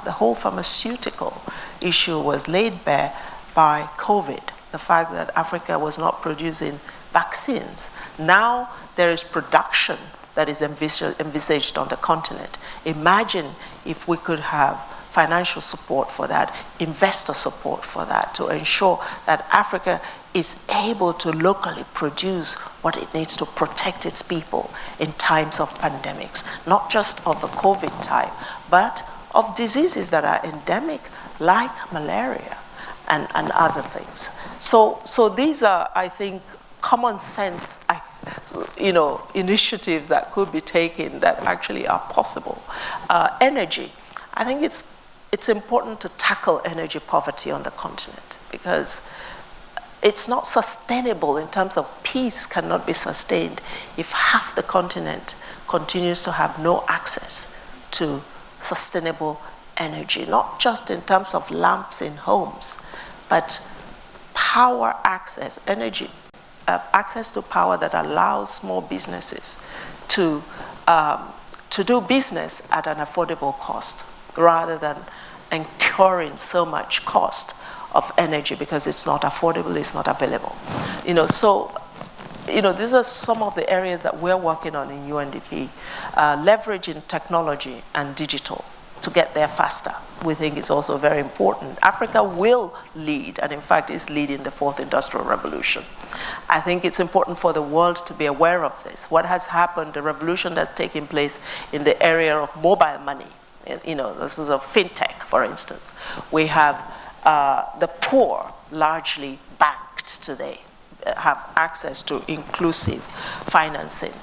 the whole pharmaceutical issue was laid bare by COVID, the fact that Africa was not producing vaccines. Now there is production that is envisaged on the continent. Imagine if we could have financial support for that, investor support for that, to ensure that Africa is able to locally produce what it needs to protect its people in times of pandemics, not just of the COVID type, but of diseases that are endemic, like malaria and other things. So these are, I think, common sense initiatives that could be taken that actually are possible. Energy. I think it's important to tackle energy poverty on the continent because it's not sustainable in terms of peace cannot be sustained if half the continent continues to have no access to sustainable energy, not just in terms of lamps in homes, but power access, energy, access to power that allows small businesses to do business at an affordable cost rather than incurring so much cost of energy because it's not affordable, it's not available. These are some of the areas that we're working on in UNDP, leveraging technology and digital to get there faster. We think it's also very important. Africa will lead, and in fact is leading the fourth industrial revolution. I think it's important for the world to be aware of this. What has happened, the revolution that's taking place in the area of mobile money. This is a fintech, for instance. We have the poor largely banked today, have access to inclusive financing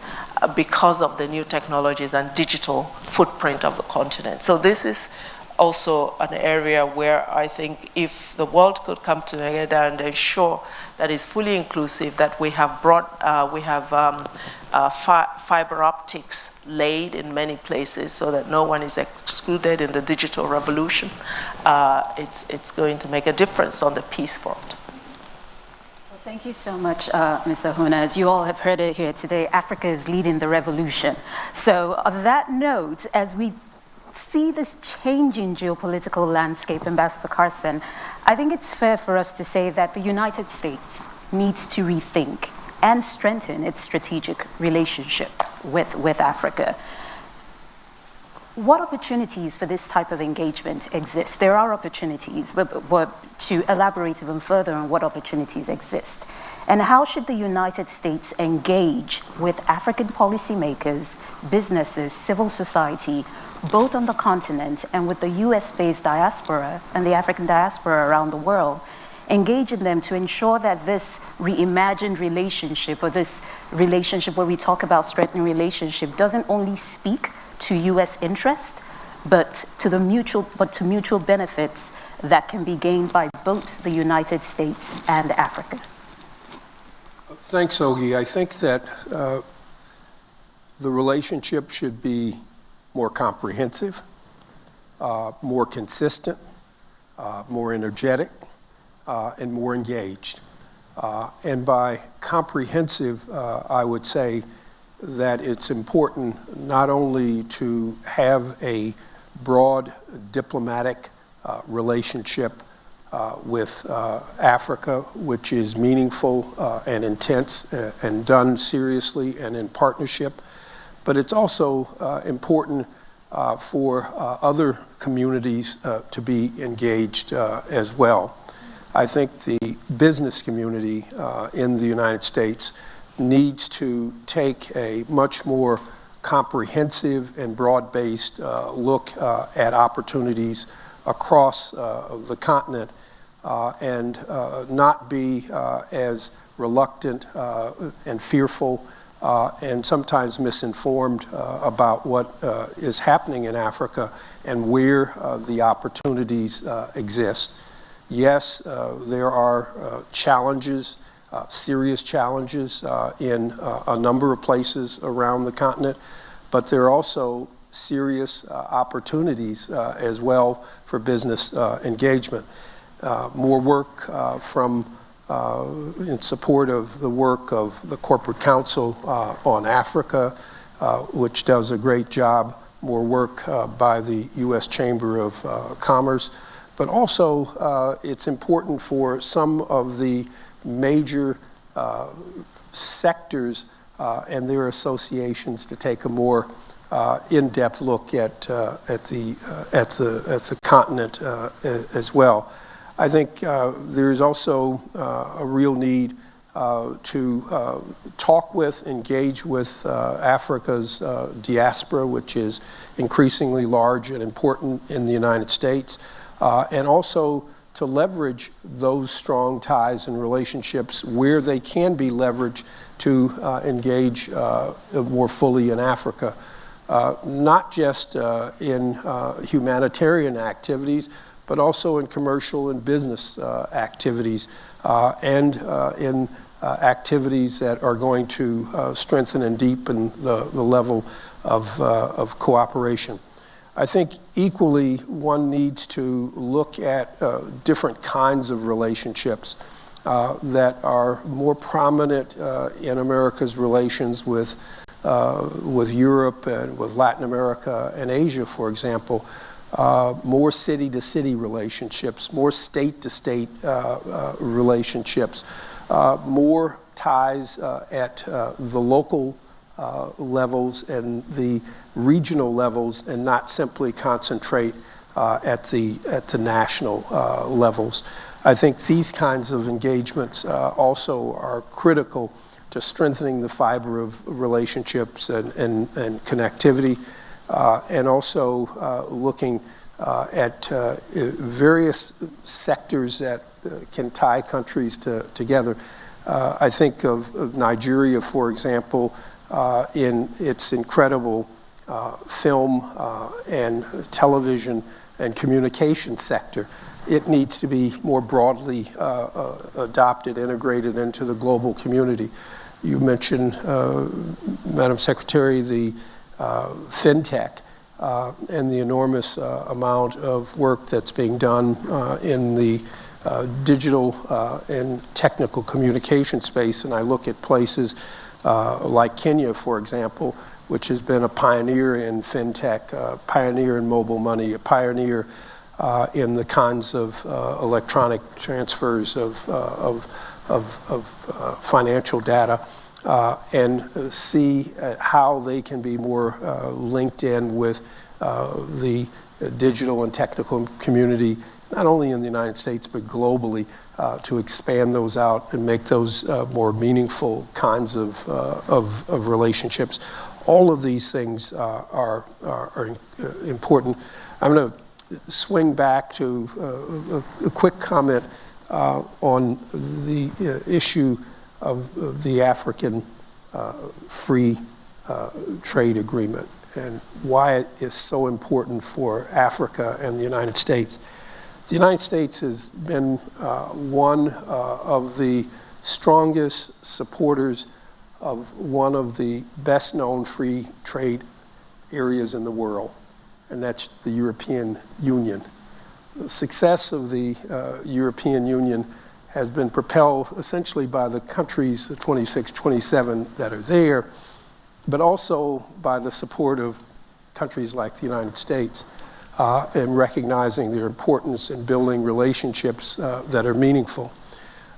because of the new technologies and digital footprint of the continent. So this is also an area where I think if the world could come together and ensure that it's fully inclusive, that we have fiber optics laid in many places so that no one is excluded in the digital revolution, it's going to make a difference on the peace front. Thank you so much, Ms. Ahunna. As you all have heard it here today, Africa is leading the revolution. So on that note, as we see this changing geopolitical landscape, Ambassador Carson, I think it's fair for us to say that the United States needs to rethink and strengthen its strategic relationships with Africa. What opportunities for this type of engagement exist? There are opportunities, but to elaborate even further on what opportunities exist. And how should the United States engage with African policymakers, businesses, civil society, both on the continent and with the US-based diaspora and the African diaspora around the world, engaging them to ensure that this reimagined relationship, or this relationship where we talk about strengthening relationship, doesn't only speak to US interest, but to mutual benefits that can be gained by both the United States and Africa. Thanks, Ogie. I think that the relationship should be more comprehensive, more consistent, more energetic, and more engaged. And by comprehensive, I would say that it's important not only to have a broad diplomatic relationship with Africa, which is meaningful and intense and done seriously and in partnership, but it's also important for other communities to be engaged as well. I think the business community in the United States needs to take a much more comprehensive and broad-based look at opportunities across the continent and not be as reluctant and fearful and sometimes misinformed about what is happening in Africa and where the opportunities exist. Yes, there are challenges, serious challenges in a number of places around the continent, but there are also serious opportunities as well for business engagement. More work in support of the work of the Corporate Council on Africa, which does a great job. More work by the U.S. Chamber of Commerce. But also, it's important for some of the major sectors and their associations to take a more in-depth look at the continent as well. I think there is also a real need to talk with, engage with Africa's diaspora, which is increasingly large and important in the United States, and also to leverage those strong ties and relationships where they can be leveraged to engage more fully in Africa. Not just in humanitarian activities, but also in commercial and business activities, and in activities that are going to strengthen and deepen the level of cooperation. I think equally one needs to look at different kinds of relationships that are more prominent in America's relations with Europe and with Latin America and Asia, for example. More city-to-city relationships, more state-to-state relationships, more ties at the local levels and the regional levels, and not simply concentrate at the national levels. I think these kinds of engagements also are critical to strengthening the fiber of relationships and connectivity, and also looking at various sectors that can tie countries together. I think of Nigeria, for example, in its incredible film and television and communication sector. It needs to be more broadly adopted, integrated into the global community. You mentioned, Madam Secretary, the fintech and the enormous amount of work that's being done in the digital and technical communication space. And I look at places like Kenya, for example, which has been a pioneer in fintech, a pioneer in mobile money, a pioneer in the kinds of electronic transfers of financial data, and see how they can be more linked in with the digital and technical community, not only in the United States, but globally, to expand those out and make those more meaningful kinds of relationships. All of these things are important. I'm going to swing back to a quick comment on the issue of the African free trade agreement and why it is so important for Africa and the United States. The United States has been one of the strongest supporters of one of the best known free trade areas in the world, and that's the European Union. The success of the European Union has been propelled essentially by the countries, the 26, 27 that are there, but also by the support of countries like the United States, and recognizing their importance in building relationships that are meaningful.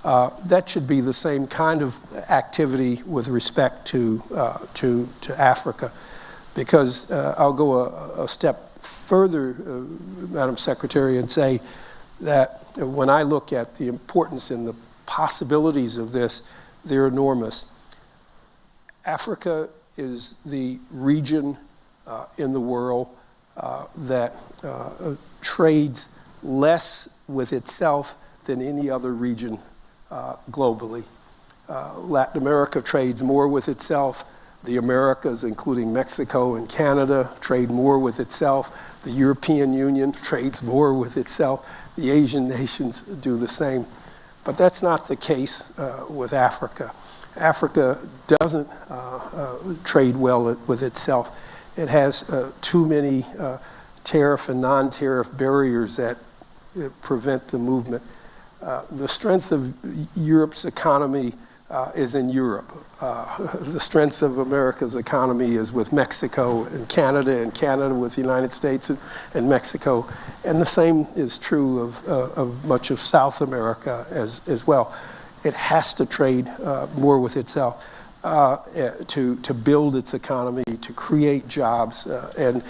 That should be the same kind of activity with respect to Africa, because I'll go a step further, Madam Secretary, and say that when I look at the importance and the possibilities of this, they're enormous. Africa is the region in the world that trades less with itself than any other region globally. Latin America trades more with itself The Americas, including Mexico and Canada, trade more with itself. The European Union trades more with itself. The Asian nations do the same. But that's not the case with Africa. Africa doesn't trade well with itself. It has too many tariff and non-tariff barriers that prevent the movement. The strength of Europe's economy is in Europe. The strength of America's economy is with Mexico and Canada with the United States and Mexico. And the same is true of much of South America as well. It has to trade more with itself to build its economy, to create jobs. And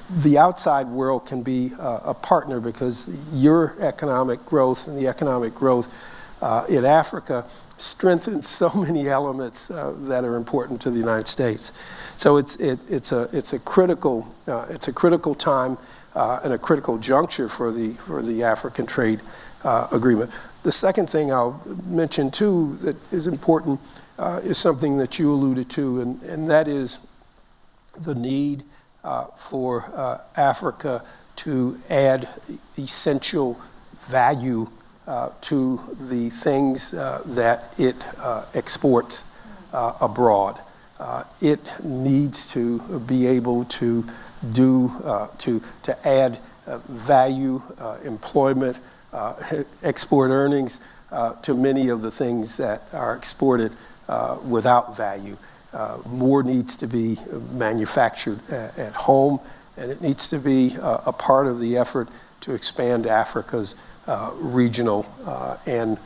the outside world can be a partner, because your economic growth and the economic growth in Africa strengthens so many elements that are important to the United States. So it's a critical time and a critical juncture for the African trade agreement. The second thing I'll mention too that is important is something that you alluded to, and that is the need for Africa to add essential value to the things that it exports abroad. It needs to be able to add value, employment, export earnings to many of the things that are exported without value. More needs to be manufactured at home, and it needs to be a part of the effort to expand Africa's regional and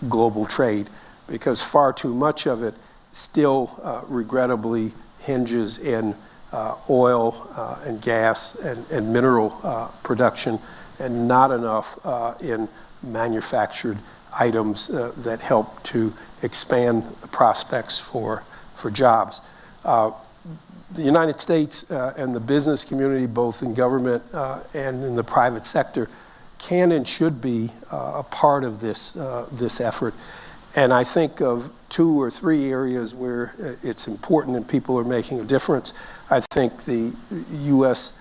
global trade, because far too much of it still regrettably hinges in oil and gas and mineral production, and not enough in manufactured items that help to expand the prospects for jobs. The United States and the business community, both in government and in the private sector, can and should be a part of this effort. And I think of 2 or 3 areas where it's important and people are making a difference. I think the U.S.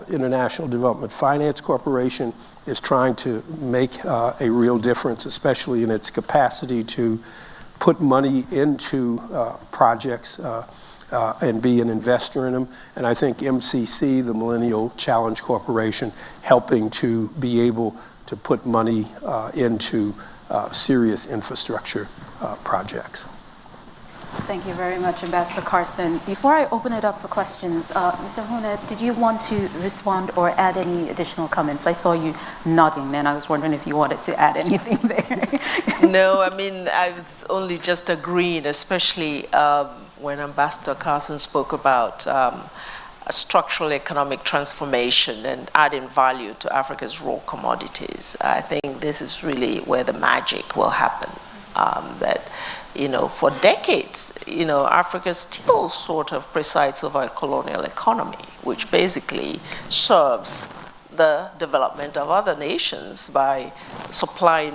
International Development Finance Corporation is trying to make a real difference, especially in its capacity to put money into projects and be an investor in them. And I think MCC, the Millennial Challenge Corporation, helping to be able to put money into serious infrastructure projects. Thank you very much, Ambassador Carson. Before I open it up for questions, Mr. Ahunna, did you want to respond or add any additional comments? I saw you nodding, and I was wondering if you wanted to add anything there. No, I mean, I was only just agreeing, especially when Ambassador Carson spoke about a structural economic transformation and adding value to Africa's raw commodities. I think this is really where the magic will happen. That, for decades, Africa still sort of presides over a colonial economy, which basically serves the development of other nations by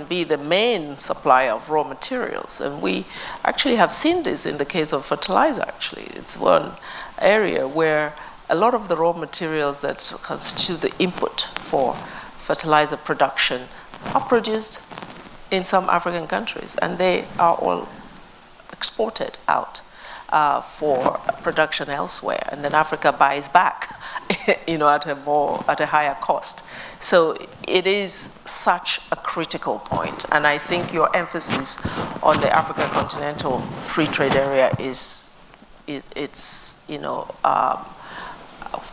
be the main supplier of raw materials. And we actually have seen this in the case of fertilizer, actually. It's one area where a lot of the raw materials that constitute the input for fertilizer production are produced in some African countries, and they are all exported out for production elsewhere, and then Africa buys back, at a higher cost. So it is such a critical point, and I think your emphasis on the African Continental Free Trade Area is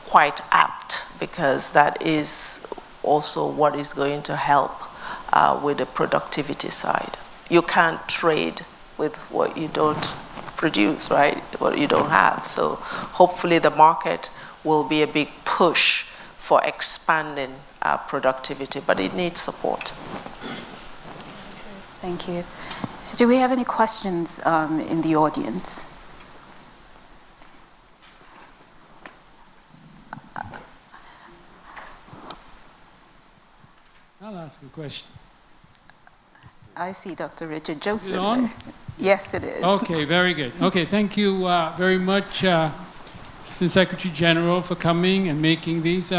quite apt, because that is also what is going to help with the productivity side. You can't trade with what you don't produce, right? What you don't have. So hopefully the market will be a big push for expanding productivity, but it needs support. Thank you. So do we have any questions in the audience? I'll ask a question. I see Dr. Richard Joseph. Is it on? There. Yes, it is. Okay, very good. Okay, thank you very much, Assistant Secretary-General, for coming and making these.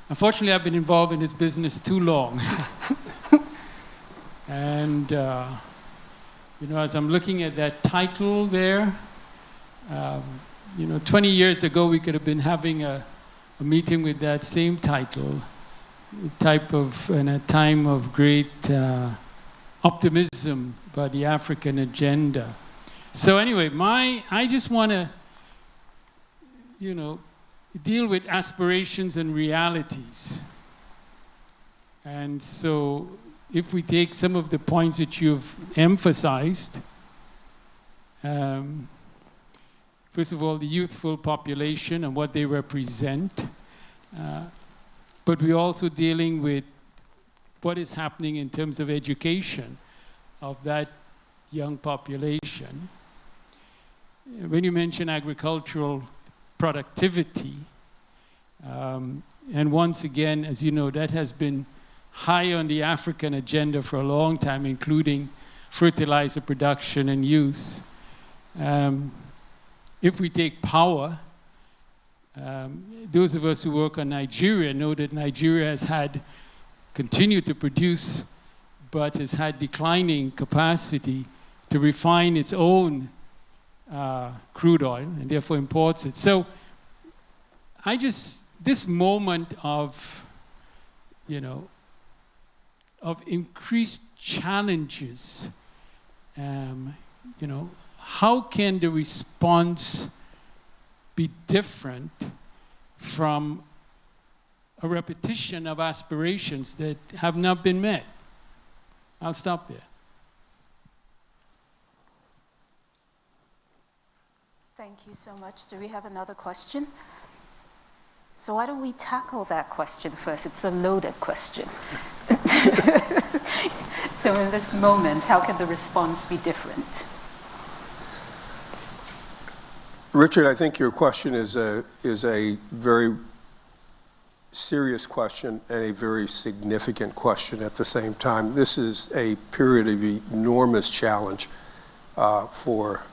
Unfortunately, I've been involved in this business too long. And, you know, as I'm looking at that title there, you know, 20 years ago, we could have been having a meeting with that same title, in a time of great optimism about the African agenda. So anyway, I just want to, you know, deal with aspirations and realities. And so if we take some of the points that you've emphasized, first of all, the youthful population and what they represent, but we're also dealing with what is happening in terms of education of that young population. When you mention agricultural productivity, and once again, as you know, that has been high on the African agenda for a long time, including fertilizer production and use. If we take power, those of us who work on Nigeria know that Nigeria has continued to produce, but has had declining capacity to refine its own crude oil, and therefore imports it. So this moment of, you know, of increased challenges, you know, how can the response be different from a repetition of aspirations that have not been met? I'll stop there. Thank you so much. Do we have another question? So why don't we tackle that question first? It's a loaded question. So in this moment, how can the response be different? Richard, I think your question is a very serious question and a very significant question at the same time. This is a period of enormous challenge for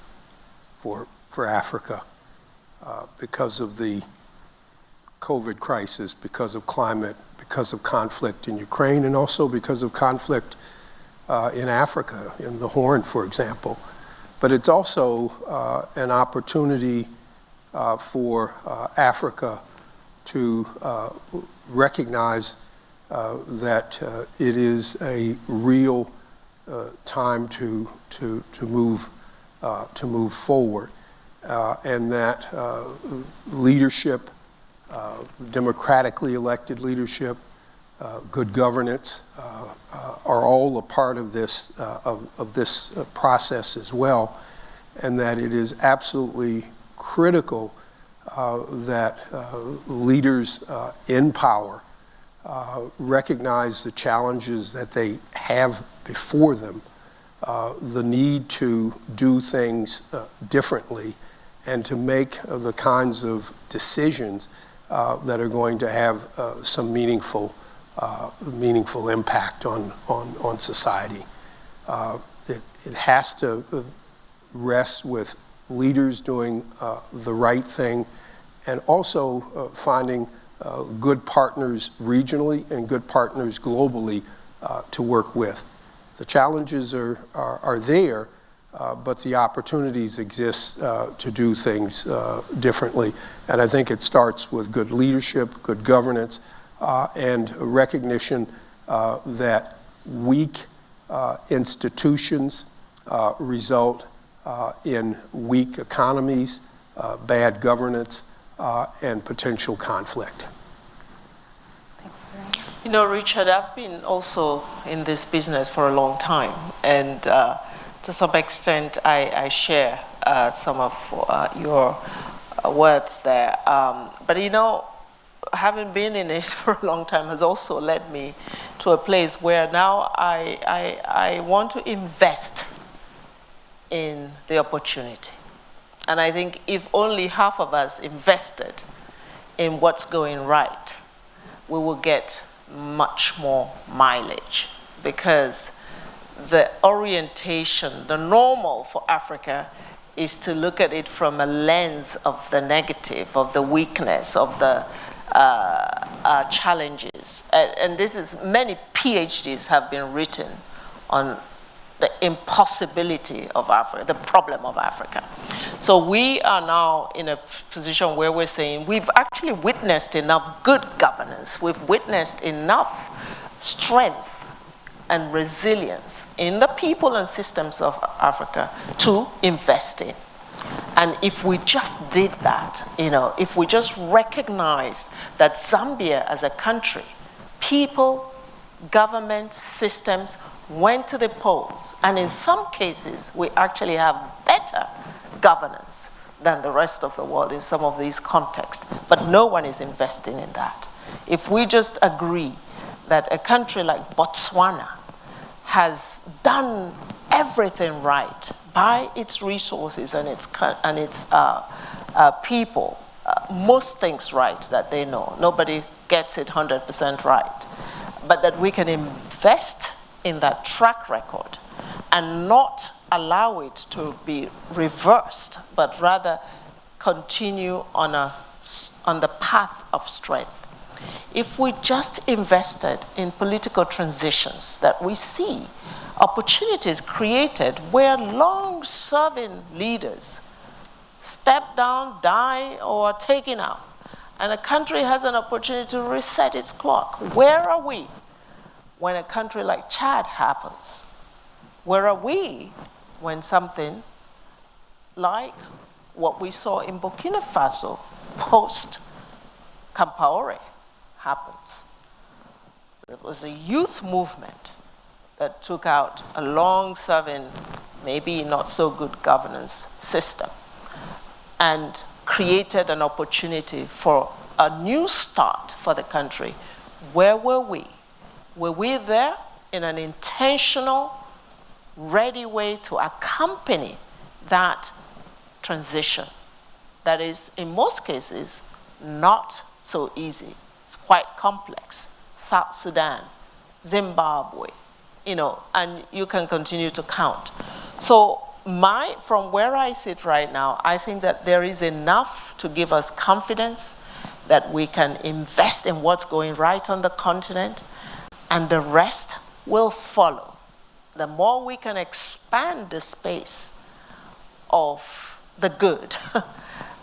Africa because of the COVID crisis, because of climate, because of conflict in Ukraine, and also because of conflict in Africa, in the Horn, for example. But it's also an opportunity for Africa to recognize that it is a real time to move forward, and that leadership, democratically elected leadership, good governance are all a part of this process as well, and that it is absolutely critical that leaders in power recognize the challenges that they have before them, the need to do things differently, and to make the kinds of decisions that are going to have some meaningful impact on society. It has to rest with leaders doing the right thing, and also finding good partners regionally and good partners globally to work with. The challenges are there, but the opportunities exist to do things differently. And I think it starts with good leadership, good governance, and a recognition that weak institutions result in weak economies, bad governance, and potential conflict. You know, Richard, I've been also in this business for a long time, and to some extent I share some of your words there. But you know, having been in it for a long time has also led me to a place where now I want to invest in the opportunity. And I think if only half of us invested in what's going right, we will get much more mileage, because the orientation, the normal for Africa is to look at it from a lens of the negative, of the weakness, of the challenges. And this is, many PhDs have been written on the impossibility of Africa, the problem of Africa. So we are now in a position where we're saying we've actually witnessed enough good governance, we've witnessed enough strength and resilience in the people and systems of Africa to invest in. And if we just did that, if we just recognized that Zambia as a country, people, government, systems went to the polls, and in some cases, we actually have better governance than the rest of the world in some of these contexts, but no one is investing in that. If we just agree that a country like Botswana has done everything right by its resources and its people, most things right that they know. Nobody gets it 100% right. But that we can invest in that track record and not allow it to be reversed, but rather continue on the path of strength. If we just invested in political transitions, that we see opportunities created where long-serving leaders step down, die, or are taken out, and a country has an opportunity to reset its clock. Where are we when a country like Chad happens? Where are we when something like what we saw in Burkina Faso post-Compaoré happens? It was a youth movement that took out a long-serving, maybe not so good governance system and created an opportunity for a new start for the country. Where were we? Were we there in an intentional, ready way to accompany that transition? That is, in most cases, not so easy. It's quite complex. South Sudan, Zimbabwe, and you can continue to count. So from where I sit right now, I think that there is enough to give us confidence that we can invest in what's going right on the continent, and the rest will follow. The more we can expand the space of the good,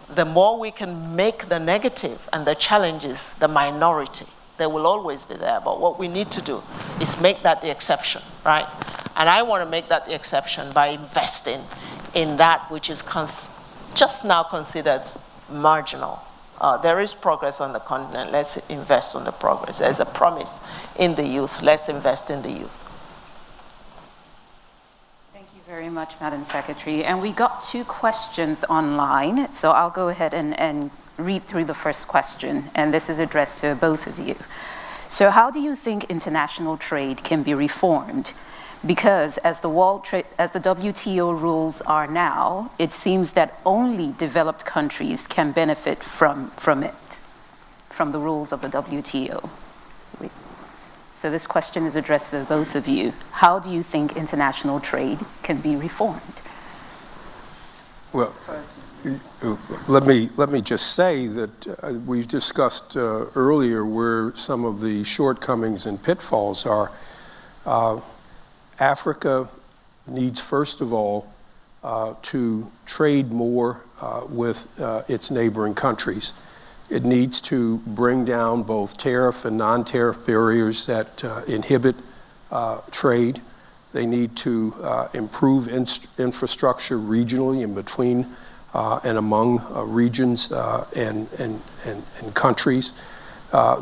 the more we can make the negative and the challenges the minority. They will always be there, but what we need to do is make that the exception, right? And I want to make that the exception by investing in that which is just now considered marginal. There is progress on the continent. Let's invest on the progress. There's a promise in the youth. Let's invest in the youth. Thank you very much, Madam Secretary. And we got 2 questions online, so I'll go ahead and read through the first question, and this is addressed to both of you. So how do you think international trade can be reformed? Because as the WTO rules are now, it seems that only developed countries can benefit from it, from the rules of the WTO. So this question is addressed to both of you. How do you think international trade can be reformed? Well, let me just say that we've discussed earlier where some of the shortcomings and pitfalls are. Africa needs, first of all, to trade more with its neighboring countries. It needs to bring down both tariff and non-tariff barriers that inhibit trade. They need to improve infrastructure regionally in between and among regions and countries.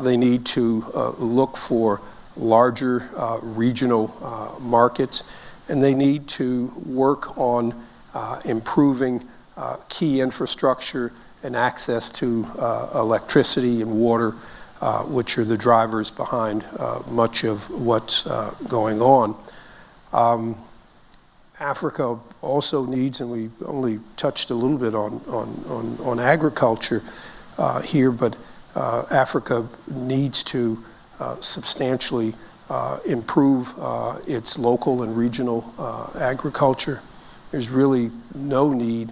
They need to look for larger regional markets, and they need to work on improving key infrastructure and access to electricity and water, which are the drivers behind much of what's going on. Africa also needs, and we only touched a little bit on agriculture here, but Africa needs to substantially improve its local and regional agriculture. There's really no need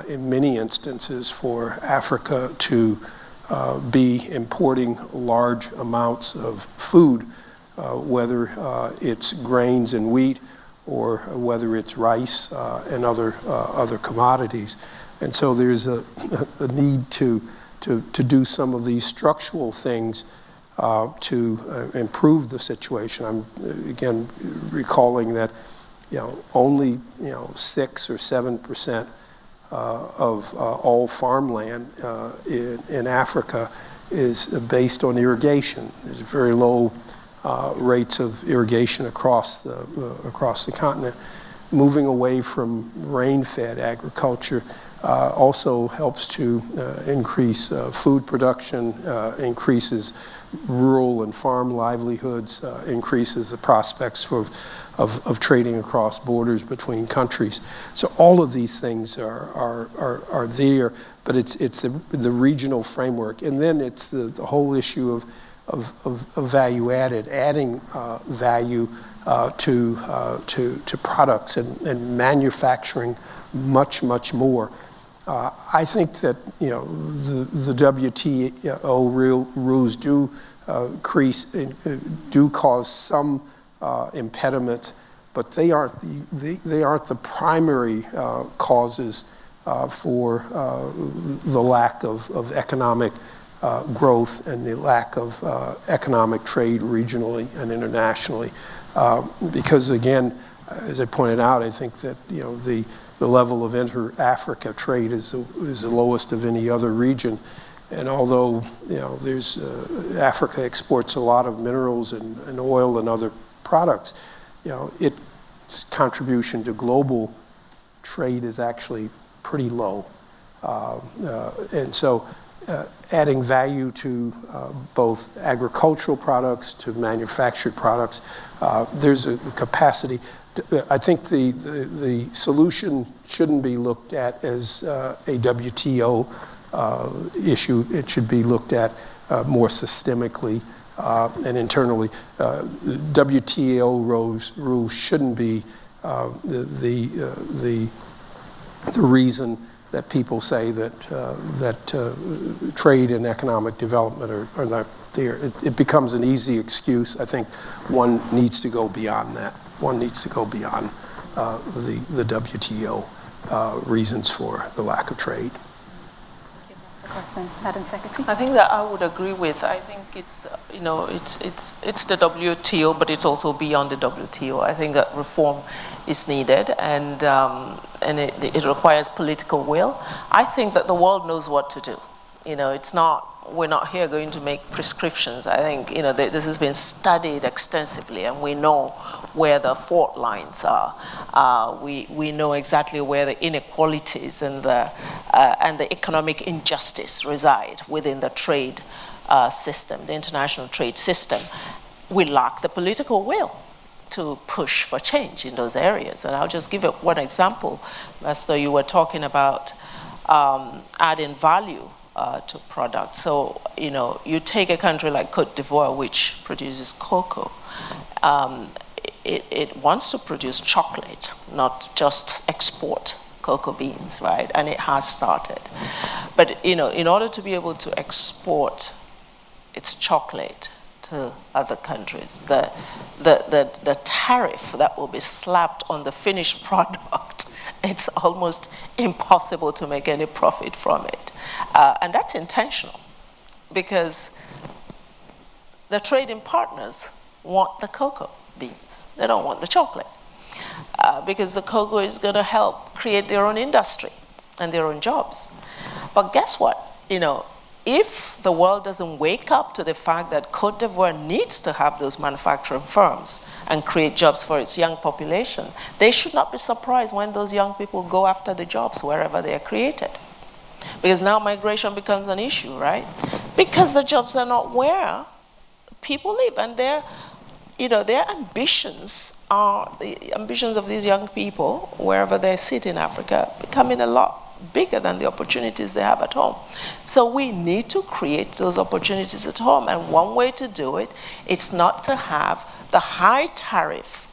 in many instances for Africa to be importing large amounts of food, whether it's grains and wheat or whether it's rice and other commodities. And so there's a need to do some of these structural things to improve the situation. I'm again recalling that only 6 or 7% of all farmland in Africa is based on irrigation. There's very low rates of irrigation across the continent. Moving away from rain-fed agriculture also helps to increase food production, increases rural and farm livelihoods, increases the prospects of trading across borders between countries. So all of these things are there, but it's the regional framework. And then it's the whole issue of value added, adding value to products and manufacturing much more. I think that the WTO rules do cause some impediment, but they aren't the primary causes for the lack of economic growth and the lack of economic trade regionally and internationally. Because again, as I pointed out, I think that the level of inter-Africa trade is the lowest of any other region. And although there's Africa exports a lot of minerals and oil and other products, its contribution to global trade is actually pretty low. And so adding value to both agricultural products, to manufactured products, there's a capacity. I think the solution shouldn't be looked at as a WTO issue. It should be looked at more systemically and internally. WTO rules shouldn't be the reason that people say that trade and economic development are not there. It becomes an easy excuse. I think one needs to go beyond that. One needs to go beyond the WTO reasons for the lack of trade. Madam Secretary. I think that I would agree with. I think it's it's the WTO, but it's also beyond the WTO. I think that reform is needed, and it requires political will. I think that the world knows what to do. We're not here going to make prescriptions. I think this has been studied extensively, and we know where the fault lines are. We know exactly where the inequalities and the economic injustice reside within the trade system, the international trade system. We lack the political will to push for change in those areas. And I'll just give it one example. Master, you were talking about adding value to products. So, you take a country like Cote d'Ivoire, which produces cocoa. It wants to produce chocolate, not just export cocoa beans, right? And it has started. But, in order to be able to export its chocolate to other countries, the tariff that will be slapped on the finished product, it's almost impossible to make any profit from it. And that's intentional, because the trading partners want the cocoa beans. They don't want the chocolate, because the cocoa is going to help create their own industry and their own jobs. But guess what? If the world doesn't wake up to the fact that Cote d'Ivoire needs to have those manufacturing firms and create jobs for its young population, they should not be surprised when those young people go after the jobs wherever they are created. Because now migration becomes an issue, right? Because the jobs are not where people live, and their ambitions are, the ambitions of these young people, wherever they sit in Africa, becoming a lot bigger than the opportunities they have at home. So we need to create those opportunities at home. And one way to do it, it's not to have the high tariff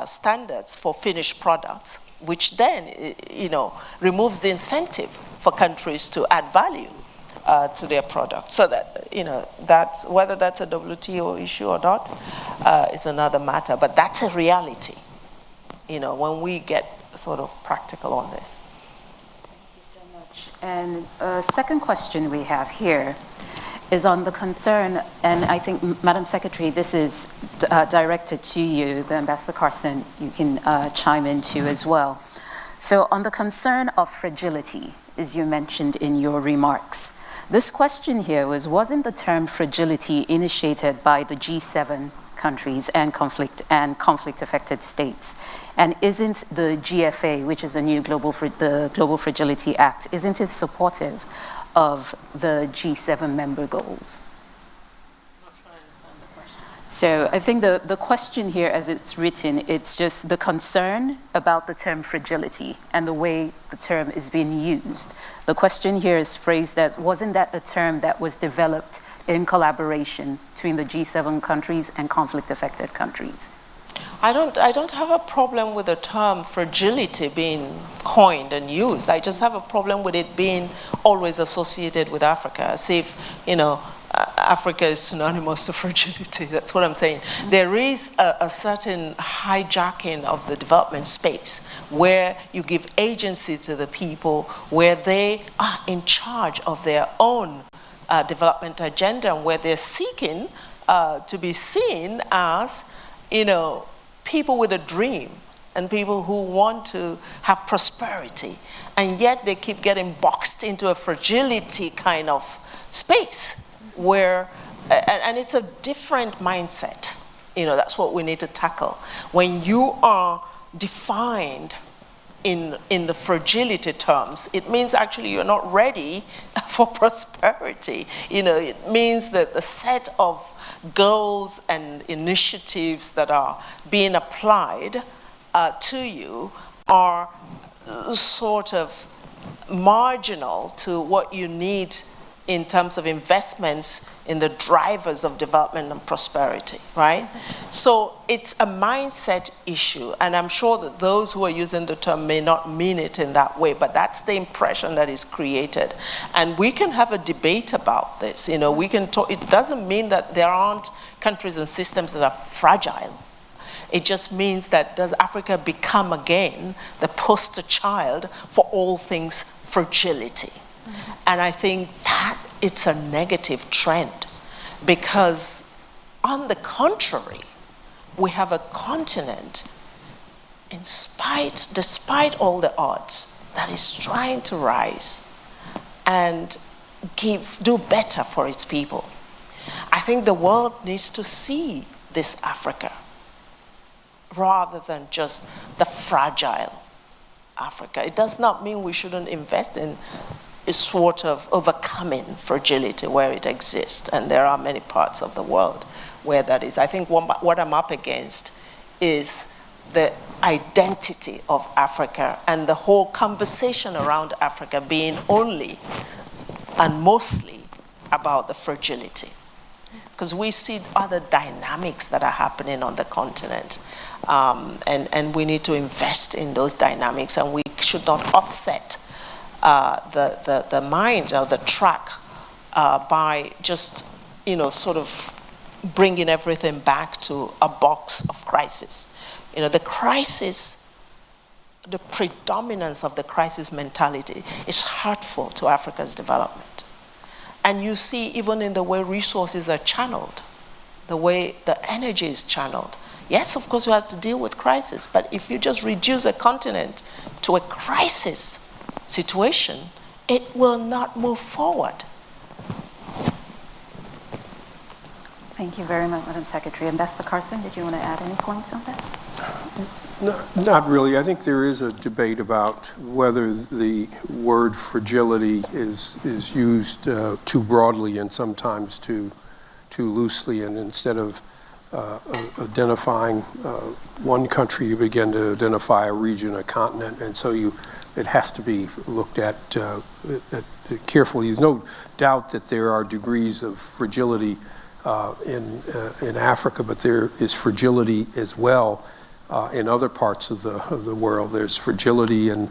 standards for finished products, which then, removes the incentive for countries to add value to their product. So that, that's, whether that's a WTO issue or not, is another matter. But that's a reality, when we get sort of practical on this. Thank you so much. And a second question we have here is on the concern, and I think, Madam Secretary, this is directed to you, the Ambassador Carson, you can chime in too as well. So on the concern of fragility, as you mentioned in your remarks, this question here wasn't the term fragility initiated by the G7 countries and conflict-affected states? And isn't the GFA, which is a new Global Fragility Act, isn't it supportive of the G7 member goals? I'm not sure I understand the question. So I think the question here, as it's written, it's just the concern about the term fragility and the way the term is being used. The question here is phrased as, wasn't that a term that was developed in collaboration between the G7 countries and conflict-affected countries? I don't have a problem with the term fragility being coined and used. I just have a problem with it being always associated with Africa, as if, Africa is synonymous to fragility. That's what I'm saying. There is a certain hijacking of the development space where you give agency to the people, where they are in charge of their own development agenda, and where they're seeking to be seen as, people with a dream and people who want to have prosperity, and yet they keep getting boxed into a fragility kind of space where, and it's a different mindset. That's what we need to tackle. When you are defined in the fragility terms, it means actually you're not ready for prosperity. It means that the set of goals and initiatives that are being applied to you are sort of marginal to what you need in terms of investments in the drivers of development and prosperity, right? So it's a mindset issue, and I'm sure that those who are using the term may not mean it in that way, but that's the impression that is created. And we can have a debate about this. We can talk. It doesn't mean that there aren't countries and systems that are fragile. It just means that does Africa become again the poster child for all things fragility? And I think that it's a negative trend, because on the contrary, we have a continent, despite all the odds, that is trying to rise and do better for its people. I think the world needs to see this Africa rather than just the fragile Africa. It does not mean we shouldn't invest in a sort of overcoming fragility where it exists, and there are many parts of the world where that is. I think what I'm up against is the identity of Africa and the whole conversation around Africa being only and mostly about the fragility. Because we see other dynamics that are happening on the continent, and we need to invest in those dynamics, and we should not offset the mind or the track by just, sort of bringing everything back to a box of crisis. The crisis, the predominance of the crisis mentality is hurtful to Africa's development. And you see even in the way resources are channeled, the way the energy is channeled. Yes, of course, we have to deal with crisis, but if you just reduce a continent to a crisis situation, it will not move forward. Thank you very much, Madam Secretary. Ambassador Carson, did you want to add any points on that? No, not really. I think there is a debate about whether the word fragility is used too broadly and sometimes too loosely, and instead of identifying one country, you begin to identify a region, a continent, and so you it has to be looked at carefully. There's no doubt that there are degrees of fragility in Africa, but there is fragility as well in other parts of the world. There's fragility in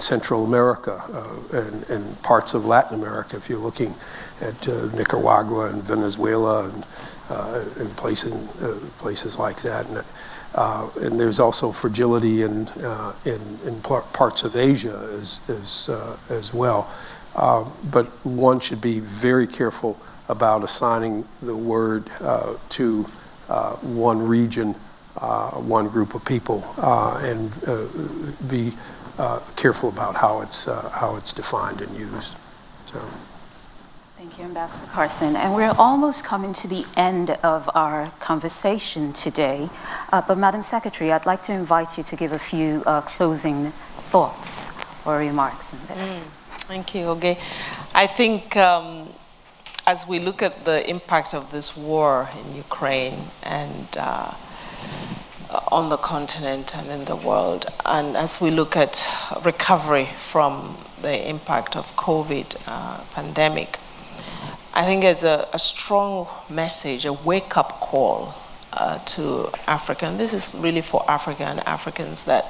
Central America and parts of Latin America. If you're looking at Nicaragua and Venezuela and places like that, and there's also fragility in parts of Asia as well. But one should be very careful about assigning the word to one region, one group of people, and be careful about how it's defined and used. So. Thank you, Ambassador Carson. And we're almost coming to the end of our conversation today. But Madam Secretary, I'd like to invite you to give a few closing thoughts or remarks on this. Thank you, Oge. I think as we look at the impact of this war in Ukraine and on the continent and in the world, and as we look at recovery from the impact of COVID pandemic, I think it's a strong message, a wake-up call to Africa, and this is really for Africa and Africans, that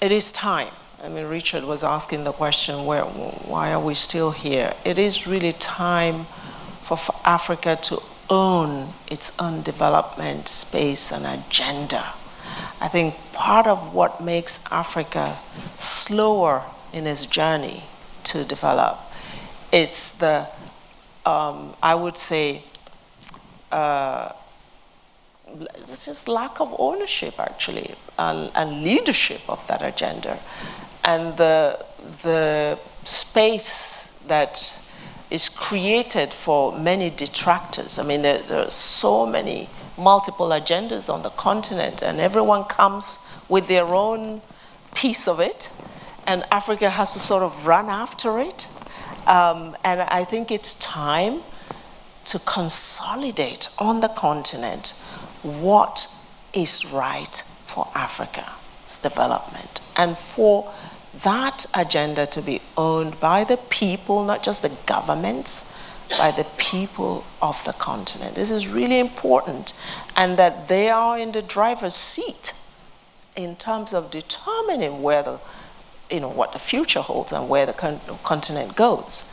it is time. I mean, Richard was asking the question, why are we still here? It is really time for Africa to own its own development space and agenda. I think part of what makes Africa slower in its journey to develop, it's the, I would say, it's just lack of ownership, actually, and leadership of that agenda. And the space that is created for many detractors. I mean, there are so many multiple agendas on the continent, and everyone comes with their own piece of it, and Africa has to sort of run after it. And I think it's time to consolidate on the continent what is right for Africa's development, and for that agenda to be owned by the people, not just the governments, by the people of the continent. This is really important, and that they are in the driver's seat in terms of determining where what the future holds and where the continent goes.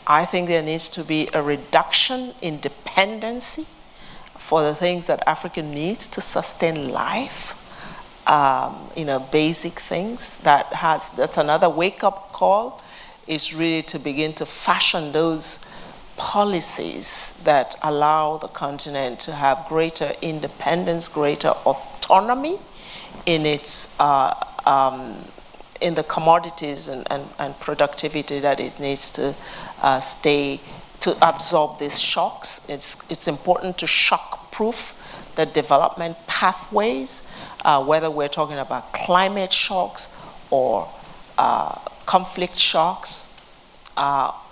I think there needs to be a reduction in dependency for the things that Africa needs to sustain life. Basic things that's another wake-up call, is really to begin to fashion those policies that allow the continent to have greater independence, greater autonomy in its in the commodities and productivity that it needs to to absorb these shocks. It's important to shock-proof the development pathways, whether we're talking about climate shocks or conflict shocks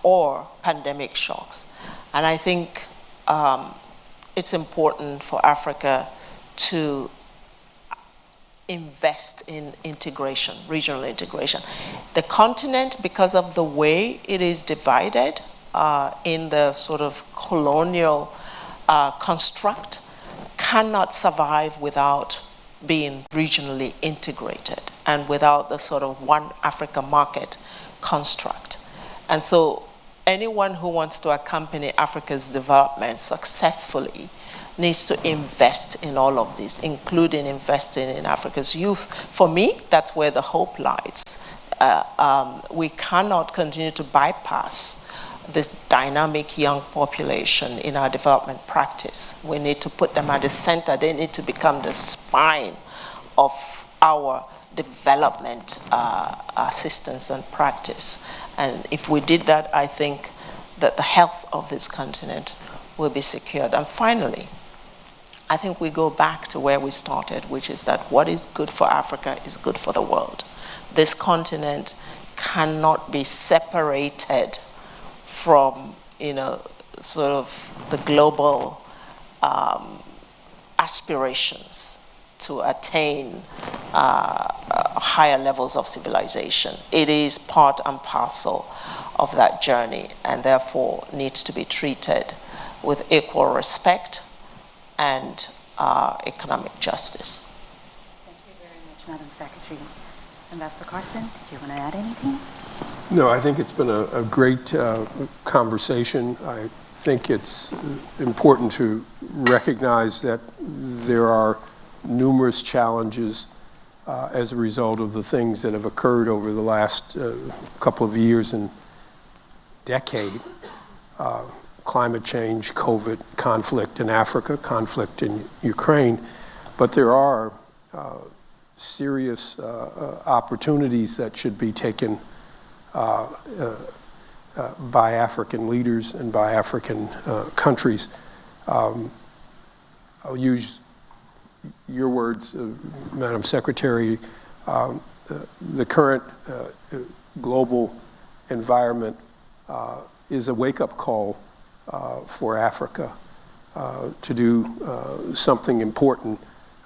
or pandemic shocks. And I think it's important for Africa to invest in integration, regional integration. The continent, because of the way it is divided in the sort of colonial construct, cannot survive without being regionally integrated and without the sort of one Africa market construct. And so anyone who wants to accompany Africa's development successfully needs to invest in all of this, including investing in Africa's youth. For me, that's where the hope lies. We cannot continue to bypass this dynamic young population in our development practice. We need to put them at the center. They need to become the spine of our development assistance and practice. And if we did that, I think that the health of this continent will be secured. And finally, I think we go back to where we started, which is that what is good for Africa is good for the world. This continent cannot be separated from, sort of the global aspirations to attain higher levels of civilization. It is part and parcel of that journey, and therefore needs to be treated with equal respect and economic justice. Thank you very much, Madam Secretary. Ambassador Carson, did you want to add anything? No, I think it's been a great conversation. I think it's important to recognize that there are numerous challenges as a result of the things that have occurred over the last couple of years and decade. Climate change, COVID, conflict in Africa, conflict in Ukraine. But there are serious opportunities that should be taken by African leaders and by African countries. I'll use your words, Madam Secretary. The current global environment is a wake-up call for Africa to do something important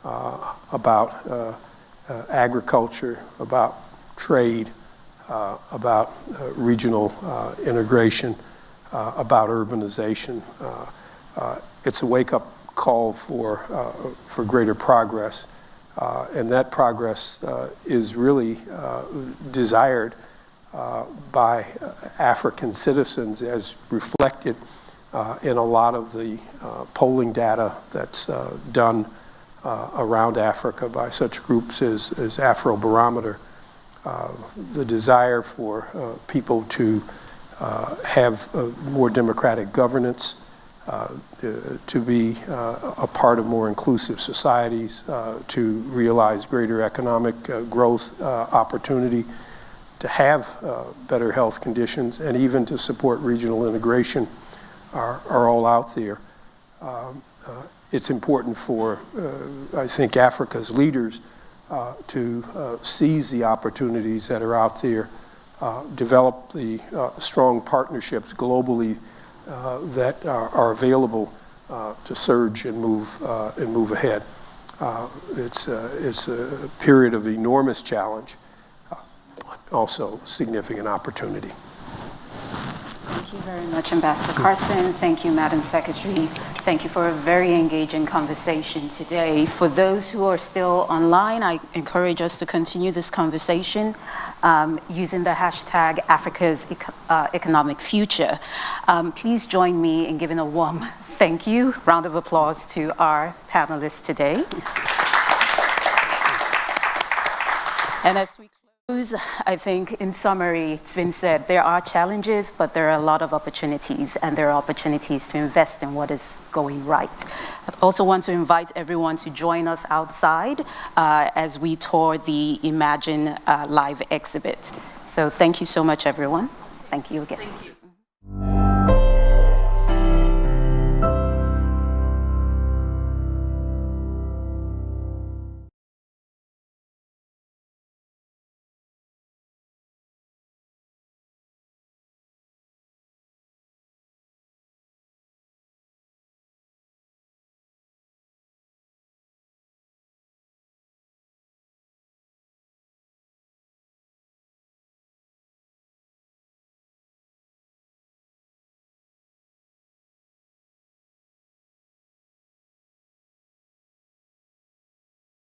about agriculture, about trade, about regional integration, about urbanization. It's a wake-up call for greater progress, and that progress is really desired by African citizens, as reflected in a lot of the polling data that's done around Africa by such groups as Afrobarometer. The desire for people to have more democratic governance, to be a part of more inclusive societies, to realize greater economic growth opportunity, to have better health conditions, and even to support regional integration are all out there. It's important for, I think, Africa's leaders to seize the opportunities that are out there, develop the strong partnerships globally that are available to surge and move ahead. It's a period of enormous challenge, but also significant opportunity. Thank you very much, Ambassador Carson. Thank you, Madam Secretary. Thank you for a very engaging conversation today. For those who are still online, I encourage us to continue this conversation using the hashtag Africa's Economic Future. Please join me in giving a warm thank you, round of applause to our panelists today. And as we close, I think in summary, it's been said, there are challenges, but there are a lot of opportunities, and there are opportunities to invest in what is going right. I also want to invite everyone to join us outside as we tour the Imagine live exhibit. So thank you so much, everyone. Thank you again. Thank you.